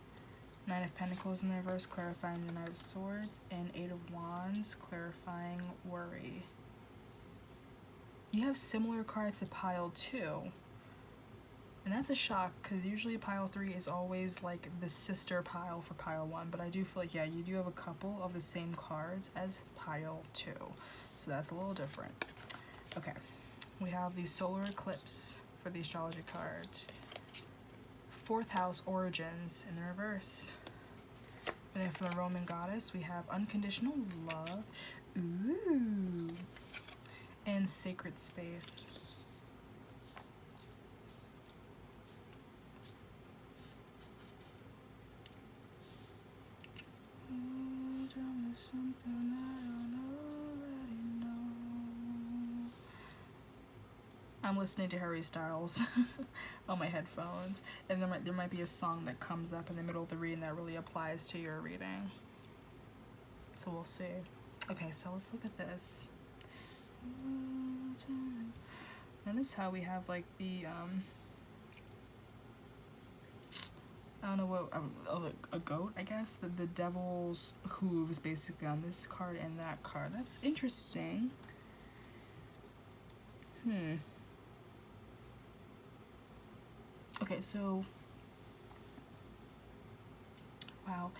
9 of Pentacles in the reverse, clarifying the Knight of Swords. And 8 of Wands, clarifying worry. You have similar cards to pile 2. And that's a shock, because usually pile 3 is always like the sister pile for pile 1. But I do feel like, yeah, you do have a couple of the same cards as pile 2. So that's a little different. Okay, we have the solar eclipse for the astrology cards. 4th house, origins in the reverse. And then for the Roman goddess, we have unconditional love. Ooh. And sacred space. Oh, tell me something I don't already know. I'm listening to Harry Styles on my headphones, and there might be a song that comes up in the middle of the reading that really applies to your reading. So we'll see. Okay, so let's look at this. Notice how we have like the I don't know what, a goat, I guess. The devil's hooves basically on this card and that card. That's interesting. Okay, so, wow.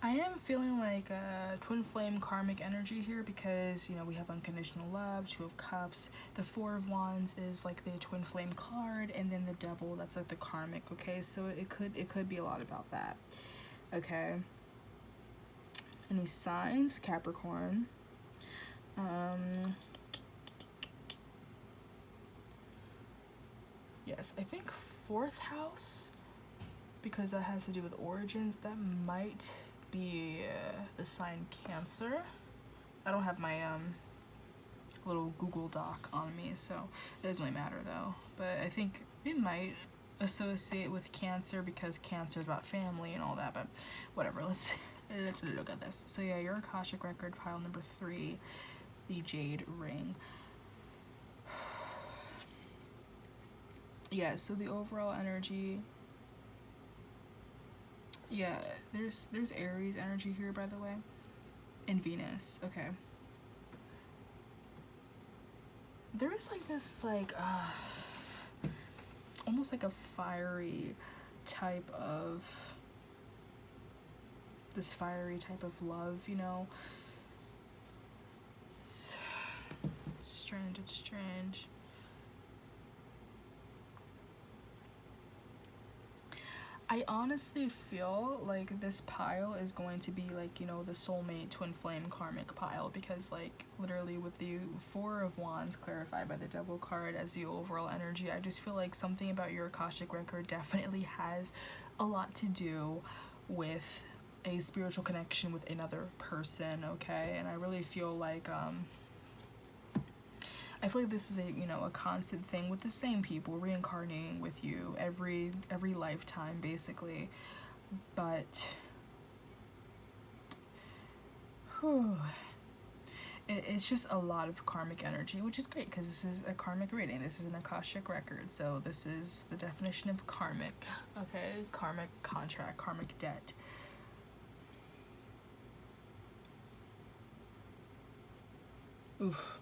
I I am feeling like a twin flame karmic energy here because, you know, we have unconditional love, Two of Cups, the Four of Wands is like the twin flame card, and then the Devil, that's like the karmic, okay? So it could be a lot about that, okay? Any signs? Capricorn. Yes, I think 4th house, because that has to do with origins. That might be the sign Cancer. I don't have my little Google Doc on me, so it doesn't really matter though. But I think it might associate with Cancer because Cancer is about family and all that, but whatever, let's look at this. So yeah, your Akashic record, pile number 3, the Jade Ring. Yeah, so the overall energy, yeah, there's Aries energy here, by the way, and Venus, okay. There is like this, like, almost like a fiery type of, love, you know. It's strange, it's strange. I honestly feel like this pile is going to be like, you know, the soulmate twin flame karmic pile, because like literally with the Four of Wands clarified by the Devil card as the overall energy, I just feel like something about your Akashic record definitely has a lot to do with a spiritual connection with another person, okay? And I really feel like this is a, you know, a constant thing with the same people reincarnating with you every lifetime basically. But it's just a lot of karmic energy, which is great because this is a karmic reading. This is an Akashic record, so this is the definition of karmic, okay? Karmic contract, karmic debt. Oof.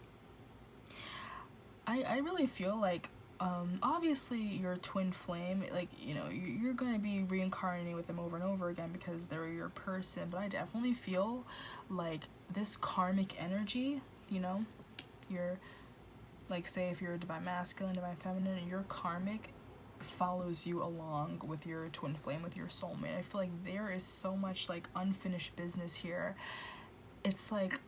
I really feel like, obviously your twin flame, like, you know, you're going to be reincarnating with them over and over again because they're your person, but I definitely feel like this karmic energy, you know, you're, like, say if you're a divine masculine, divine feminine, your karmic follows you along with your twin flame, with your soulmate. I feel like there is so much, like, unfinished business here. It's like,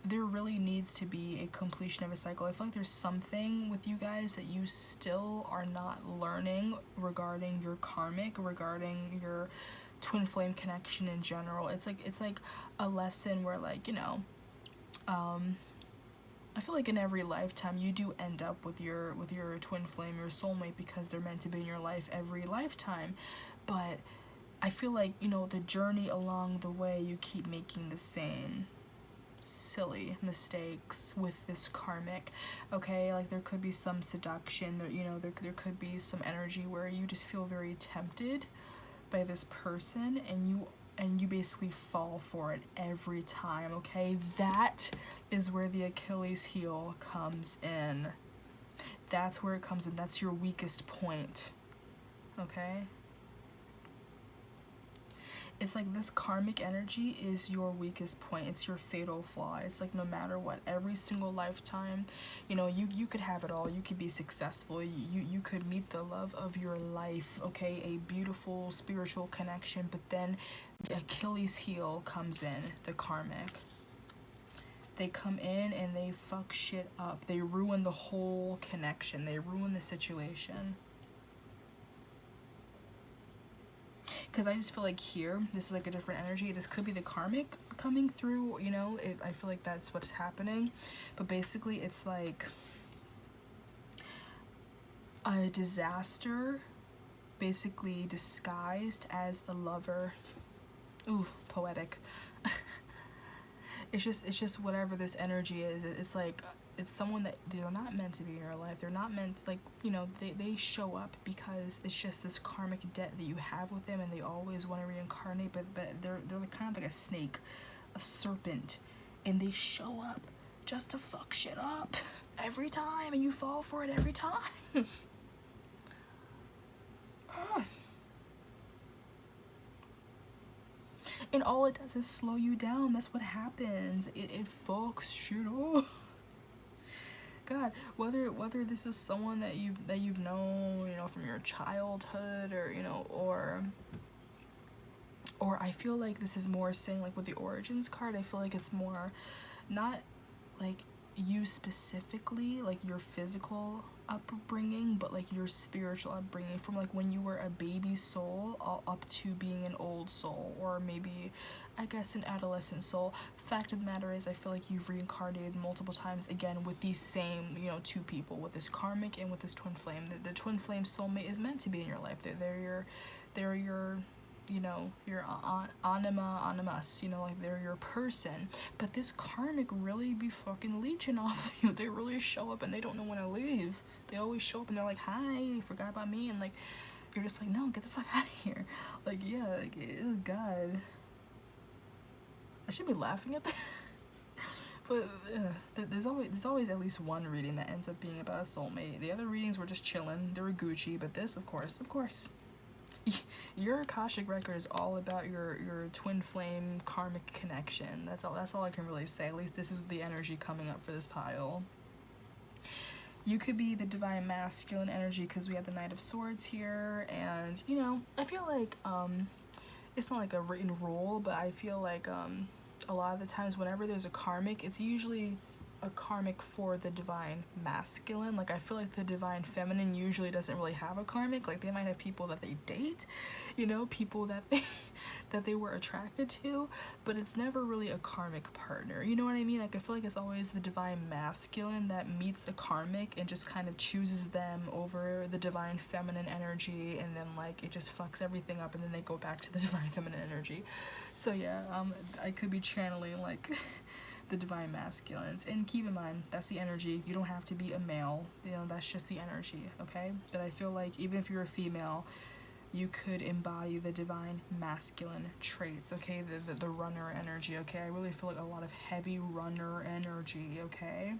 there really needs to be a completion of a cycle. I feel like there's something with you guys that you still are not learning regarding your karmic, regarding your twin flame connection in general. It's like a lesson where, like, you know, I feel like in every lifetime you do end up with your twin flame, your soulmate, because they're meant to be in your life every lifetime. But I feel like, you know, the journey along the way, you keep making the same silly mistakes with this karmic, okay? Like there could be some seduction, you know, there could be some energy where you just feel very tempted by this person and you basically fall for it every time, okay? That is where the Achilles heel comes in. That's where it comes in. That's your weakest point, okay? It's like this karmic energy is your weakest point. It's your fatal flaw. It's like no matter what, every single lifetime, you know, you could have it all. You could be successful. You could meet the love of your life, okay? A beautiful spiritual connection, but then the Achilles heel comes in, the karmic. They come in and they fuck shit up. They ruin the whole connection. They ruin the situation. Because I just feel like here, this is like a different energy. This could be the karmic coming through, you know. I feel like that's what's happening. But basically, it's like a disaster basically disguised as a lover. Ooh, poetic. It's just whatever this energy is. It's like, it's someone that they're not meant to be in your life. They're not meant, like, you know, they show up because it's just this karmic debt that you have with them, and they always want to reincarnate, but they're like kind of like a snake, a serpent, and they show up just to fuck shit up every time, and you fall for it every time. And all it does is slow you down. That's what happens. It fucks shit up. God, whether this is someone that you've known, you know, from your childhood, or, you know, or I feel like this is more saying, like, with the origins card, I feel like it's more not like you specifically, like your physical upbringing, but like your spiritual upbringing, from like when you were a baby soul all up to being an old soul, or maybe I guess an adolescent soul. Fact of the matter is, I feel like you've reincarnated multiple times again with these same, you know, two people, with this karmic and with this twin flame. The twin flame soulmate is meant to be in your life. They're your you know, your animus, you know, like they're your person. But this karmic really be fucking leeching off of you. They really show up and they don't know when to leave. They always show up and they're like, hi, you forgot about me, and like you're just like, no, get the fuck out of here. Like, yeah, like, oh god, I should be laughing at this. But there's always at least one reading that ends up being about a soulmate. The other readings were just chilling, they were Gucci, but this, of course, your Akashic record is all about your twin flame karmic connection. That's all I can really say. At least this is the energy coming up for this pile. You could be the divine masculine energy, because we have the Knight of Swords here, and, you know, I feel like it's not like a written rule, but I feel like a lot of the times whenever there's a karmic, it's usually a karmic for the divine masculine. Like, I feel like the divine feminine usually doesn't really have a karmic. Like, they might have people that they date, you know, people that they were attracted to, but it's never really a karmic partner, you know what I mean? Like, I feel like it's always the divine masculine that meets a karmic and just kind of chooses them over the divine feminine energy, and then like it just fucks everything up, and then they go back to the divine feminine energy. So yeah, I could be channeling like the divine masculines, and keep in mind, that's the energy. You don't have to be a male, you know, that's just the energy, okay? But I feel like even if you're a female, you could embody the divine masculine traits, okay? The runner energy, okay? I really feel like a lot of heavy runner energy, okay?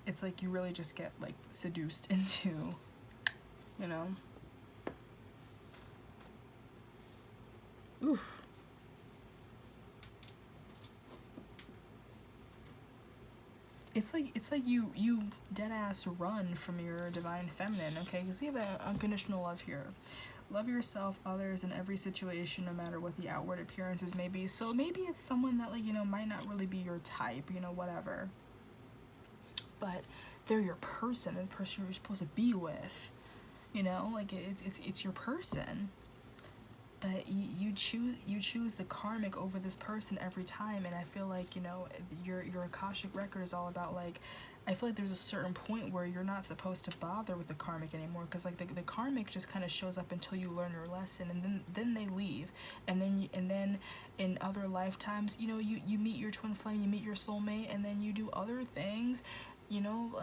It's like you really just get like seduced into, you know? Oof. It's like you dead ass run from your divine feminine, okay? Because you have an unconditional love here. Love yourself, others, in every situation, no matter what the outward appearances may be. So maybe it's someone that, like, you know, might not really be your type, you know, whatever. But they're your person, the person you're supposed to be with. You know, like it's your person. But you choose the karmic over this person every time, and I feel like, you know, your Akashic record is all about, like, I feel like there's a certain point where you're not supposed to bother with the karmic anymore, because like the karmic just kind of shows up until you learn your lesson, and then they leave, and then in other lifetimes, you know, you meet your twin flame, you meet your soulmate, and then you do other things. You know,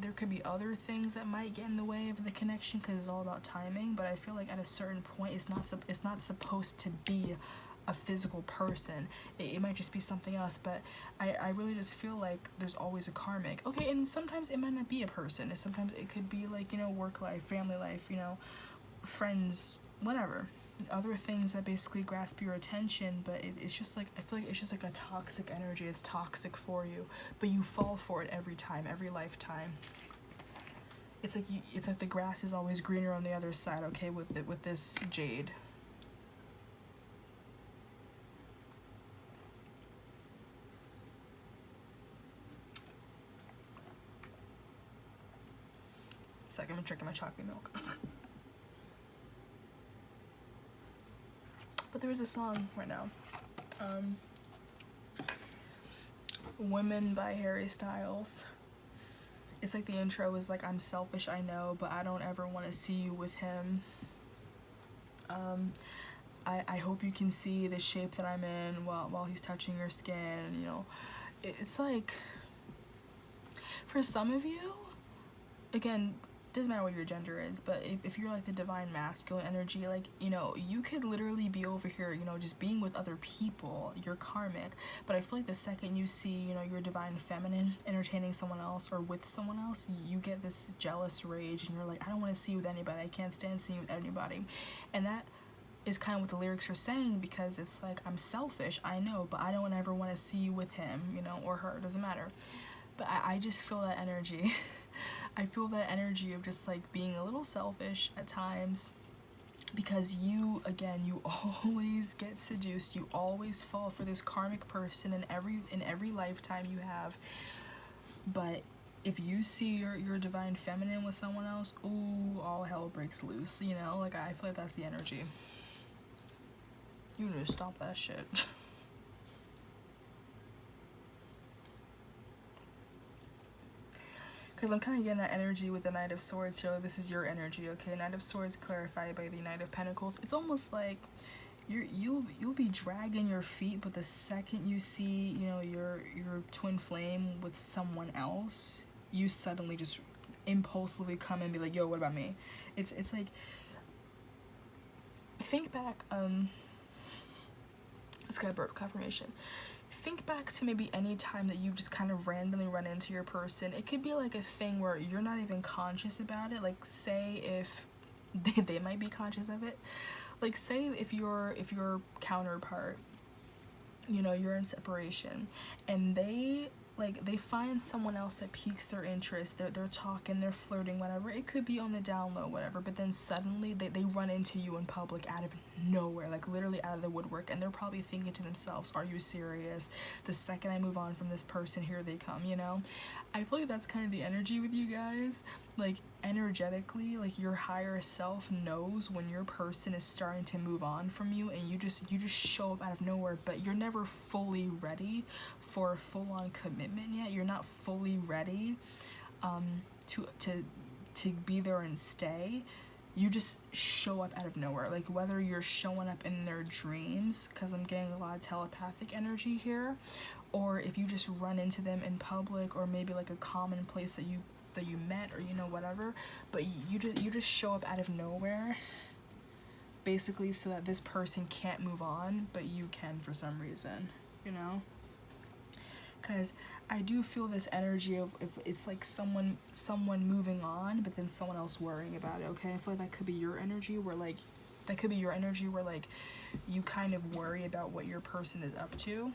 there could be other things that might get in the way of the connection, because it's all about timing. But I feel like at a certain point, it's not supposed to be a physical person. It might just be something else. But I really just feel like there's always a karmic. Okay, and sometimes it might not be a person. Sometimes it could be like, you know, work life, family life, you know, friends, whatever. Other things that basically grasp your attention, but it's just like, I feel like it's just like a toxic energy. It's toxic for you, but you fall for it every time, every lifetime. It's like the grass is always greener on the other side, okay, with this jade. Second, I'm drinking my chocolate milk. But there is a song right now, Women by Harry Styles. It's like the intro is like, I'm selfish, I know, but I don't ever want to see you with him. I hope you can see the shape that I'm in while he's touching your skin, you know. It's like, for some of you, again, doesn't matter what your gender is, but if you're like the divine masculine energy, like, you know, you could literally be over here, you know, just being with other people, you're karmic. But I feel like the second you see, you know, your divine feminine entertaining someone else or with someone else, you get this jealous rage and you're like, I don't want to see you with anybody, I can't stand seeing you with anybody. And that is kind of what the lyrics are saying, because it's like, I'm selfish, I know, but I don't ever want to see you with him, you know, or her, doesn't matter. But I just feel that energy. I feel that energy of just like being a little selfish at times, because you, again, you always get seduced, you always fall for this karmic person in every lifetime you have. But if you see your divine feminine with someone else, ooh, all hell breaks loose, you know? Like, I feel like that's the energy. You need to stop that shit. Because I'm kind of getting that energy with the Knight of Swords here. This is your energy, okay? Knight of Swords clarified by the Knight of Pentacles. It's almost like you'll be dragging your feet, but the second you see, you know, your twin flame with someone else, you suddenly just impulsively come and be like, yo, what about me? It's like, think back, this guy brought confirmation. Think back to maybe any time that you just kind of randomly run into your person. It could be like a thing where you're not even conscious about it. Like, say if they might be conscious of it. Like, say if your counterpart, you know, you're in separation and they find someone else that piques their interest, they're talking, they're flirting, whatever, it could be on the down low, whatever, but then suddenly they run into you in public out of nowhere, like literally out of the woodwork, and they're probably thinking to themselves, are you serious? The second I move on from this person, here they come, you know? I feel like that's kind of the energy with you guys. Like, energetically, like, your higher self knows when your person is starting to move on from you, and you just show up out of nowhere, but you're never fully ready for full-on commitment yet. You're not fully ready to be there and stay. You just show up out of nowhere. Like, whether you're showing up in their dreams, because I'm getting a lot of telepathic energy here, or if you just run into them in public, or maybe like a common place that you met, or, you know, whatever, but you just show up out of nowhere, basically, so that this person can't move on, but you can for some reason, you know? Because I do feel this energy of, if it's like someone moving on, but then someone else worrying about it, okay? I feel like that could be your energy, where like, you kind of worry about what your person is up to,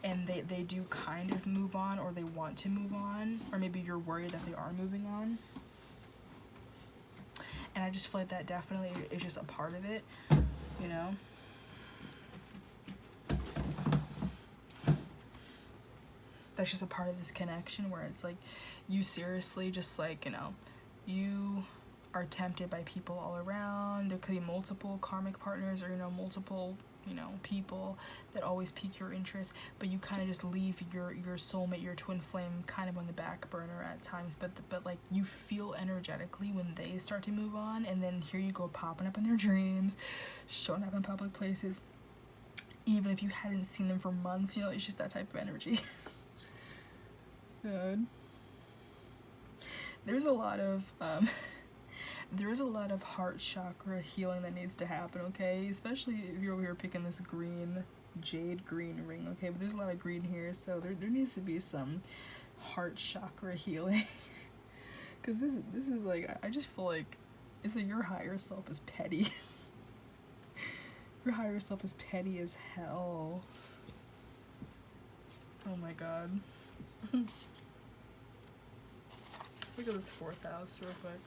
and they do kind of move on, or they want to move on, or maybe you're worried that they are moving on. And I just feel like that definitely is just a part of it, you know? That's just a part of this connection, where it's like, you seriously just, like, you know, you are tempted by people all around. There could be multiple karmic partners, or, you know, multiple, you know, people that always pique your interest, but you kind of just leave your soulmate, your twin flame, kind of on the back burner at times, but like, you feel energetically when they start to move on, and then here you go, popping up in their dreams, showing up in public places, even if you hadn't seen them for months, you know? It's just that type of energy. Good. There's a lot of heart chakra healing that needs to happen, okay? Especially if you're over here picking this jade green ring, okay? But there's a lot of green here, so there needs to be some heart chakra healing. Because this is like, I just feel like it's like your higher self is petty. Your higher self is petty as hell. Oh my god. Look at this 4th house real quick.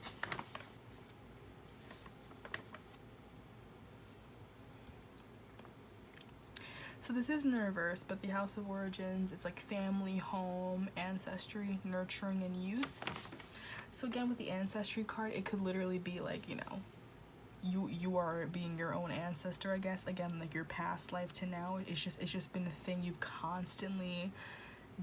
So this is in the reverse, but the House of Origins, it's like family, home, ancestry, nurturing, and youth. So again, with the ancestry card, it could literally be like, you know, you are being your own ancestor, I guess. Again, like your past life to now, it's just been a thing you've constantly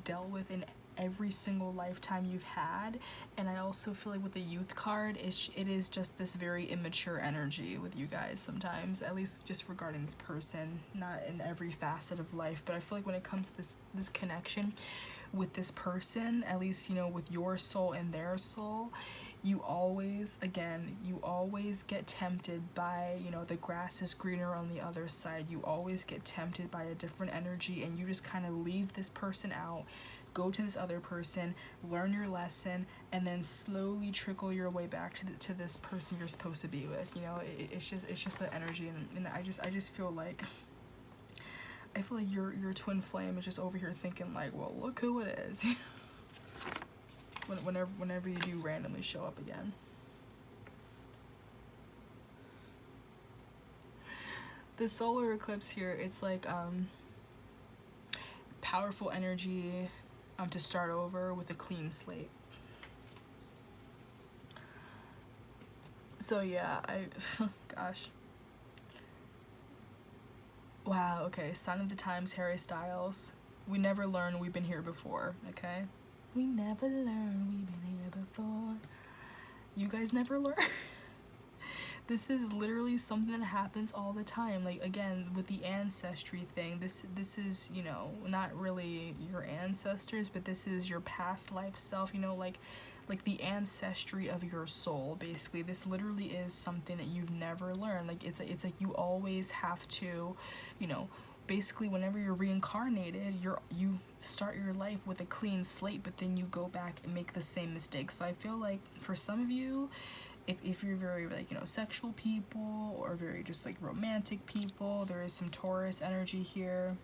dealt with in every single lifetime you've had. And I also feel like with the youth card, it is just this very immature energy with you guys sometimes, at least just regarding this person, not in every facet of life, but I feel like when it comes to this connection, with this person, at least, you know, with your soul and their soul, you always, again, you always get tempted by, you know, the grass is greener on the other side. You always get tempted by a different energy, and you just kind of leave this person out, go to this other person, learn your lesson, and then slowly trickle your way back to this person you're supposed to be with. You know, it's just the energy, and I just feel like your twin flame is just over here thinking like, well, look who it is. whenever you do randomly show up again. The solar eclipse here, it's like powerful energy to start over with a clean slate. So yeah, gosh. Wow, okay, Sign of the Times, Harry Styles. We never learn we've been here before, okay? We never learn we've been here before. You guys never learn. This is literally something that happens all the time. Like, again, with the ancestry thing, this is, you know, not really your ancestors, but this is your past life self, you know, like the ancestry of your soul, basically. This literally is something that you've never learned. Like, it's like you always have to, you know, basically whenever you're reincarnated, you start your life with a clean slate, but then you go back and make the same mistakes. So I feel like for some of you, if you're very, like, you know, sexual people, or very just like romantic people, there is some Taurus energy here.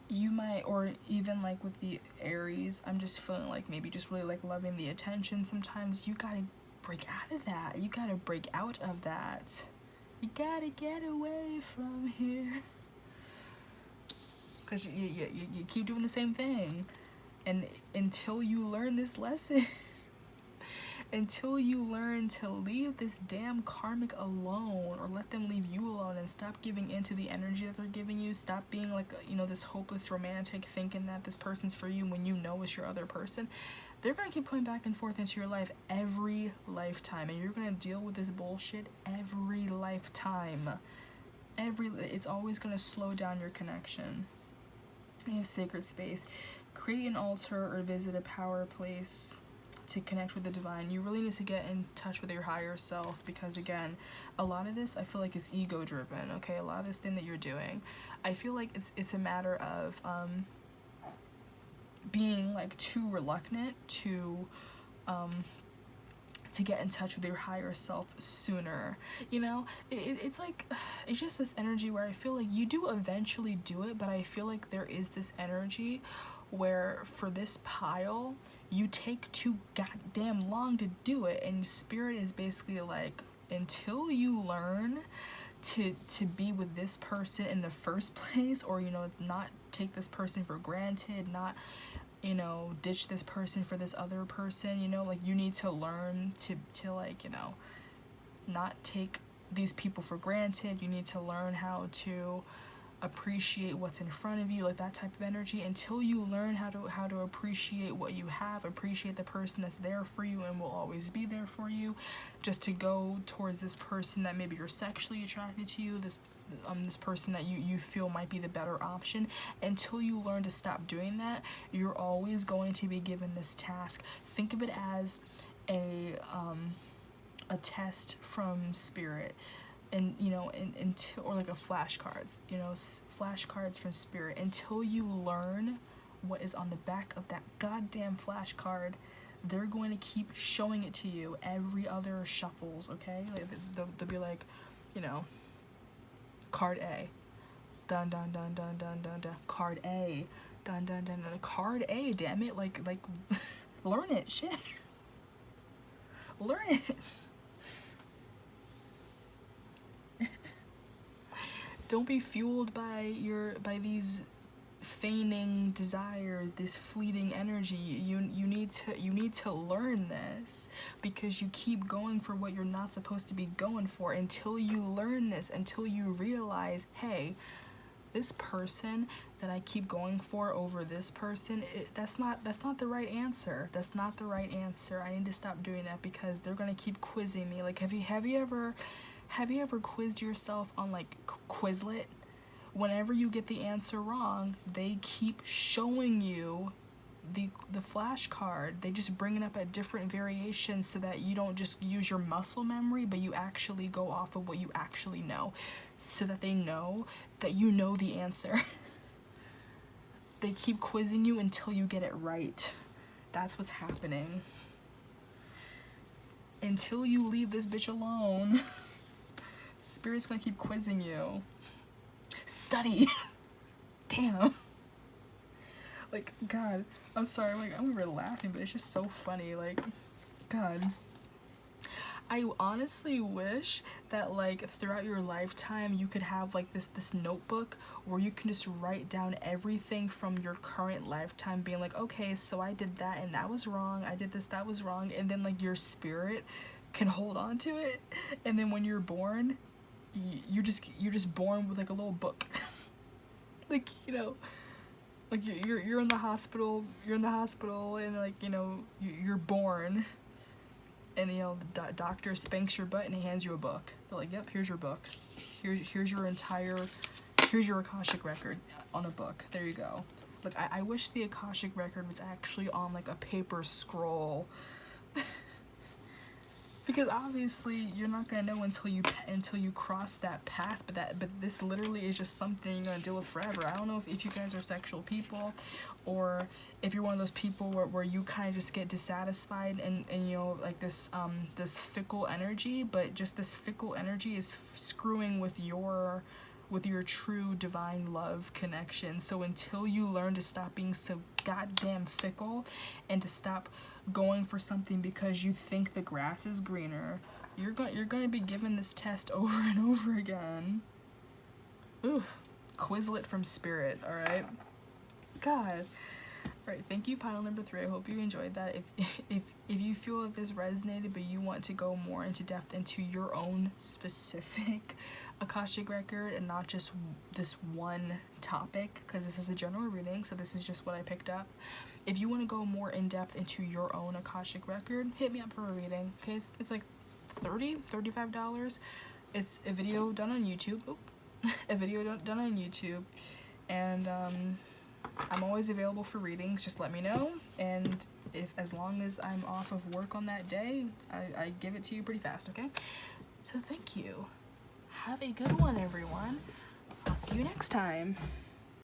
You might, or even like with the Aries, I'm just feeling like maybe just really like loving the attention. Sometimes you gotta break out of that. You gotta break out of that. You gotta get away from here. Because you keep doing the same thing. And until you learn this lesson, until you learn to leave this damn karmic alone, or let them leave you alone, and stop giving into the energy that they're giving you, stop being like, you know, this hopeless romantic, thinking that this person's for you when you know it's your other person, they're gonna keep coming back and forth into your life every lifetime, and you're gonna deal with this bullshit every lifetime. It's always gonna slow down your connection. You have sacred space. Create an altar or visit a power place to connect with the divine. You really need to get in touch with your higher self, because again, a lot of this I feel like is ego driven, okay? A lot of this thing that you're doing, I feel like it's a matter of being like too reluctant to get in touch with your higher self sooner, you know? It's like, it's just this energy where I feel like you do eventually do it, but I feel like there is this energy where for this pile, you take too goddamn long to do it, and spirit is basically like, until you learn to be with this person in the first place, or, you know, not take this person for granted, not, you know, ditch this person for this other person, you know, like, you need to learn to like, you know, not take these people for granted. You need to learn how to appreciate what's in front of you, like that type of energy. Until you learn how to appreciate what you have, appreciate the person that's there for you and will always be there for you, just to go towards this person that maybe you're sexually attracted to, you, this person that you feel might be the better option. Until you learn to stop doing that, you're always going to be given this task. Think of it as a test from spirit. And, you know, until, or like a flashcards, you know, flashcards from spirit. Until you learn what is on the back of that goddamn flashcard, they're going to keep showing it to you every other shuffles, okay? Like, they'll be like, you know, card A, dun dun dun dun dun dun dun, card A, dun dun dun dun, card A, damn it, like learn it, shit. Learn it. Don't be fueled by these feigning desires, this fleeting energy. You need to learn this, because you keep going for what you're not supposed to be going for. Until you learn this, until you realize, hey, this person that I keep going for over this person, that's not the right answer. That's not the right answer. I need to stop doing that, because they're gonna keep quizzing me. Like, have you ever quizzed yourself on like Quizlet, whenever you get the answer wrong, they keep showing you the flashcard. They just bring it up at different variations so that you don't just use your muscle memory, but you actually go off of what you actually know, so that they know that you know the answer. They keep quizzing you until you get it right. That's what's happening. Until you leave this bitch alone, Spirit's gonna keep quizzing you. Study. Damn. Like, God, I'm sorry, like, I'm over laughing, but it's just so funny, like, God. I honestly wish that, like, throughout your lifetime, you could have, like, this notebook where you can just write down everything from your current lifetime, being like, okay, so I did that, and that was wrong, I did this, that was wrong, and then, like, your spirit can hold on to it, and then when you're born, you're just born with, like, a little book. Like, you know, like, you're in the hospital, and, like, you know, you're born, and, you know, the doctor spanks your butt and he hands you a book. They're like, yep, here's your book. Here's your Akashic record on a book. There you go. Look, I wish the Akashic record was actually on, like, a paper scroll. Because obviously you're not gonna know until you cross that path, but this literally is just something you're gonna deal with forever. I don't know if you guys are sexual people, or if you're one of those people where you kind of just get dissatisfied and you know, like this fickle energy, but just this fickle energy is screwing with your true divine love connection. So until you learn to stop being so goddamn fickle and to stop going for something because you think the grass is greener, you're going to be given this test over and over again. Ooh, Quizlet from Spirit, all right? God. All right, thank you, pile number 3. I hope you enjoyed that. If you feel that this resonated, but you want to go more into depth into your own specific Akashic record and not just this one topic, because this is a general reading, so this is just what I picked up. If you want to go more in depth into your own Akashic record, hit me up for a reading. Okay, it's like $35. It's a video done on YouTube. A video done on YouTube, and I'm always available for readings. Just let me know, and as long as I'm off of work on that day, I give it to you pretty fast. Okay, so thank you. Have a good one, everyone. I'll see you next time.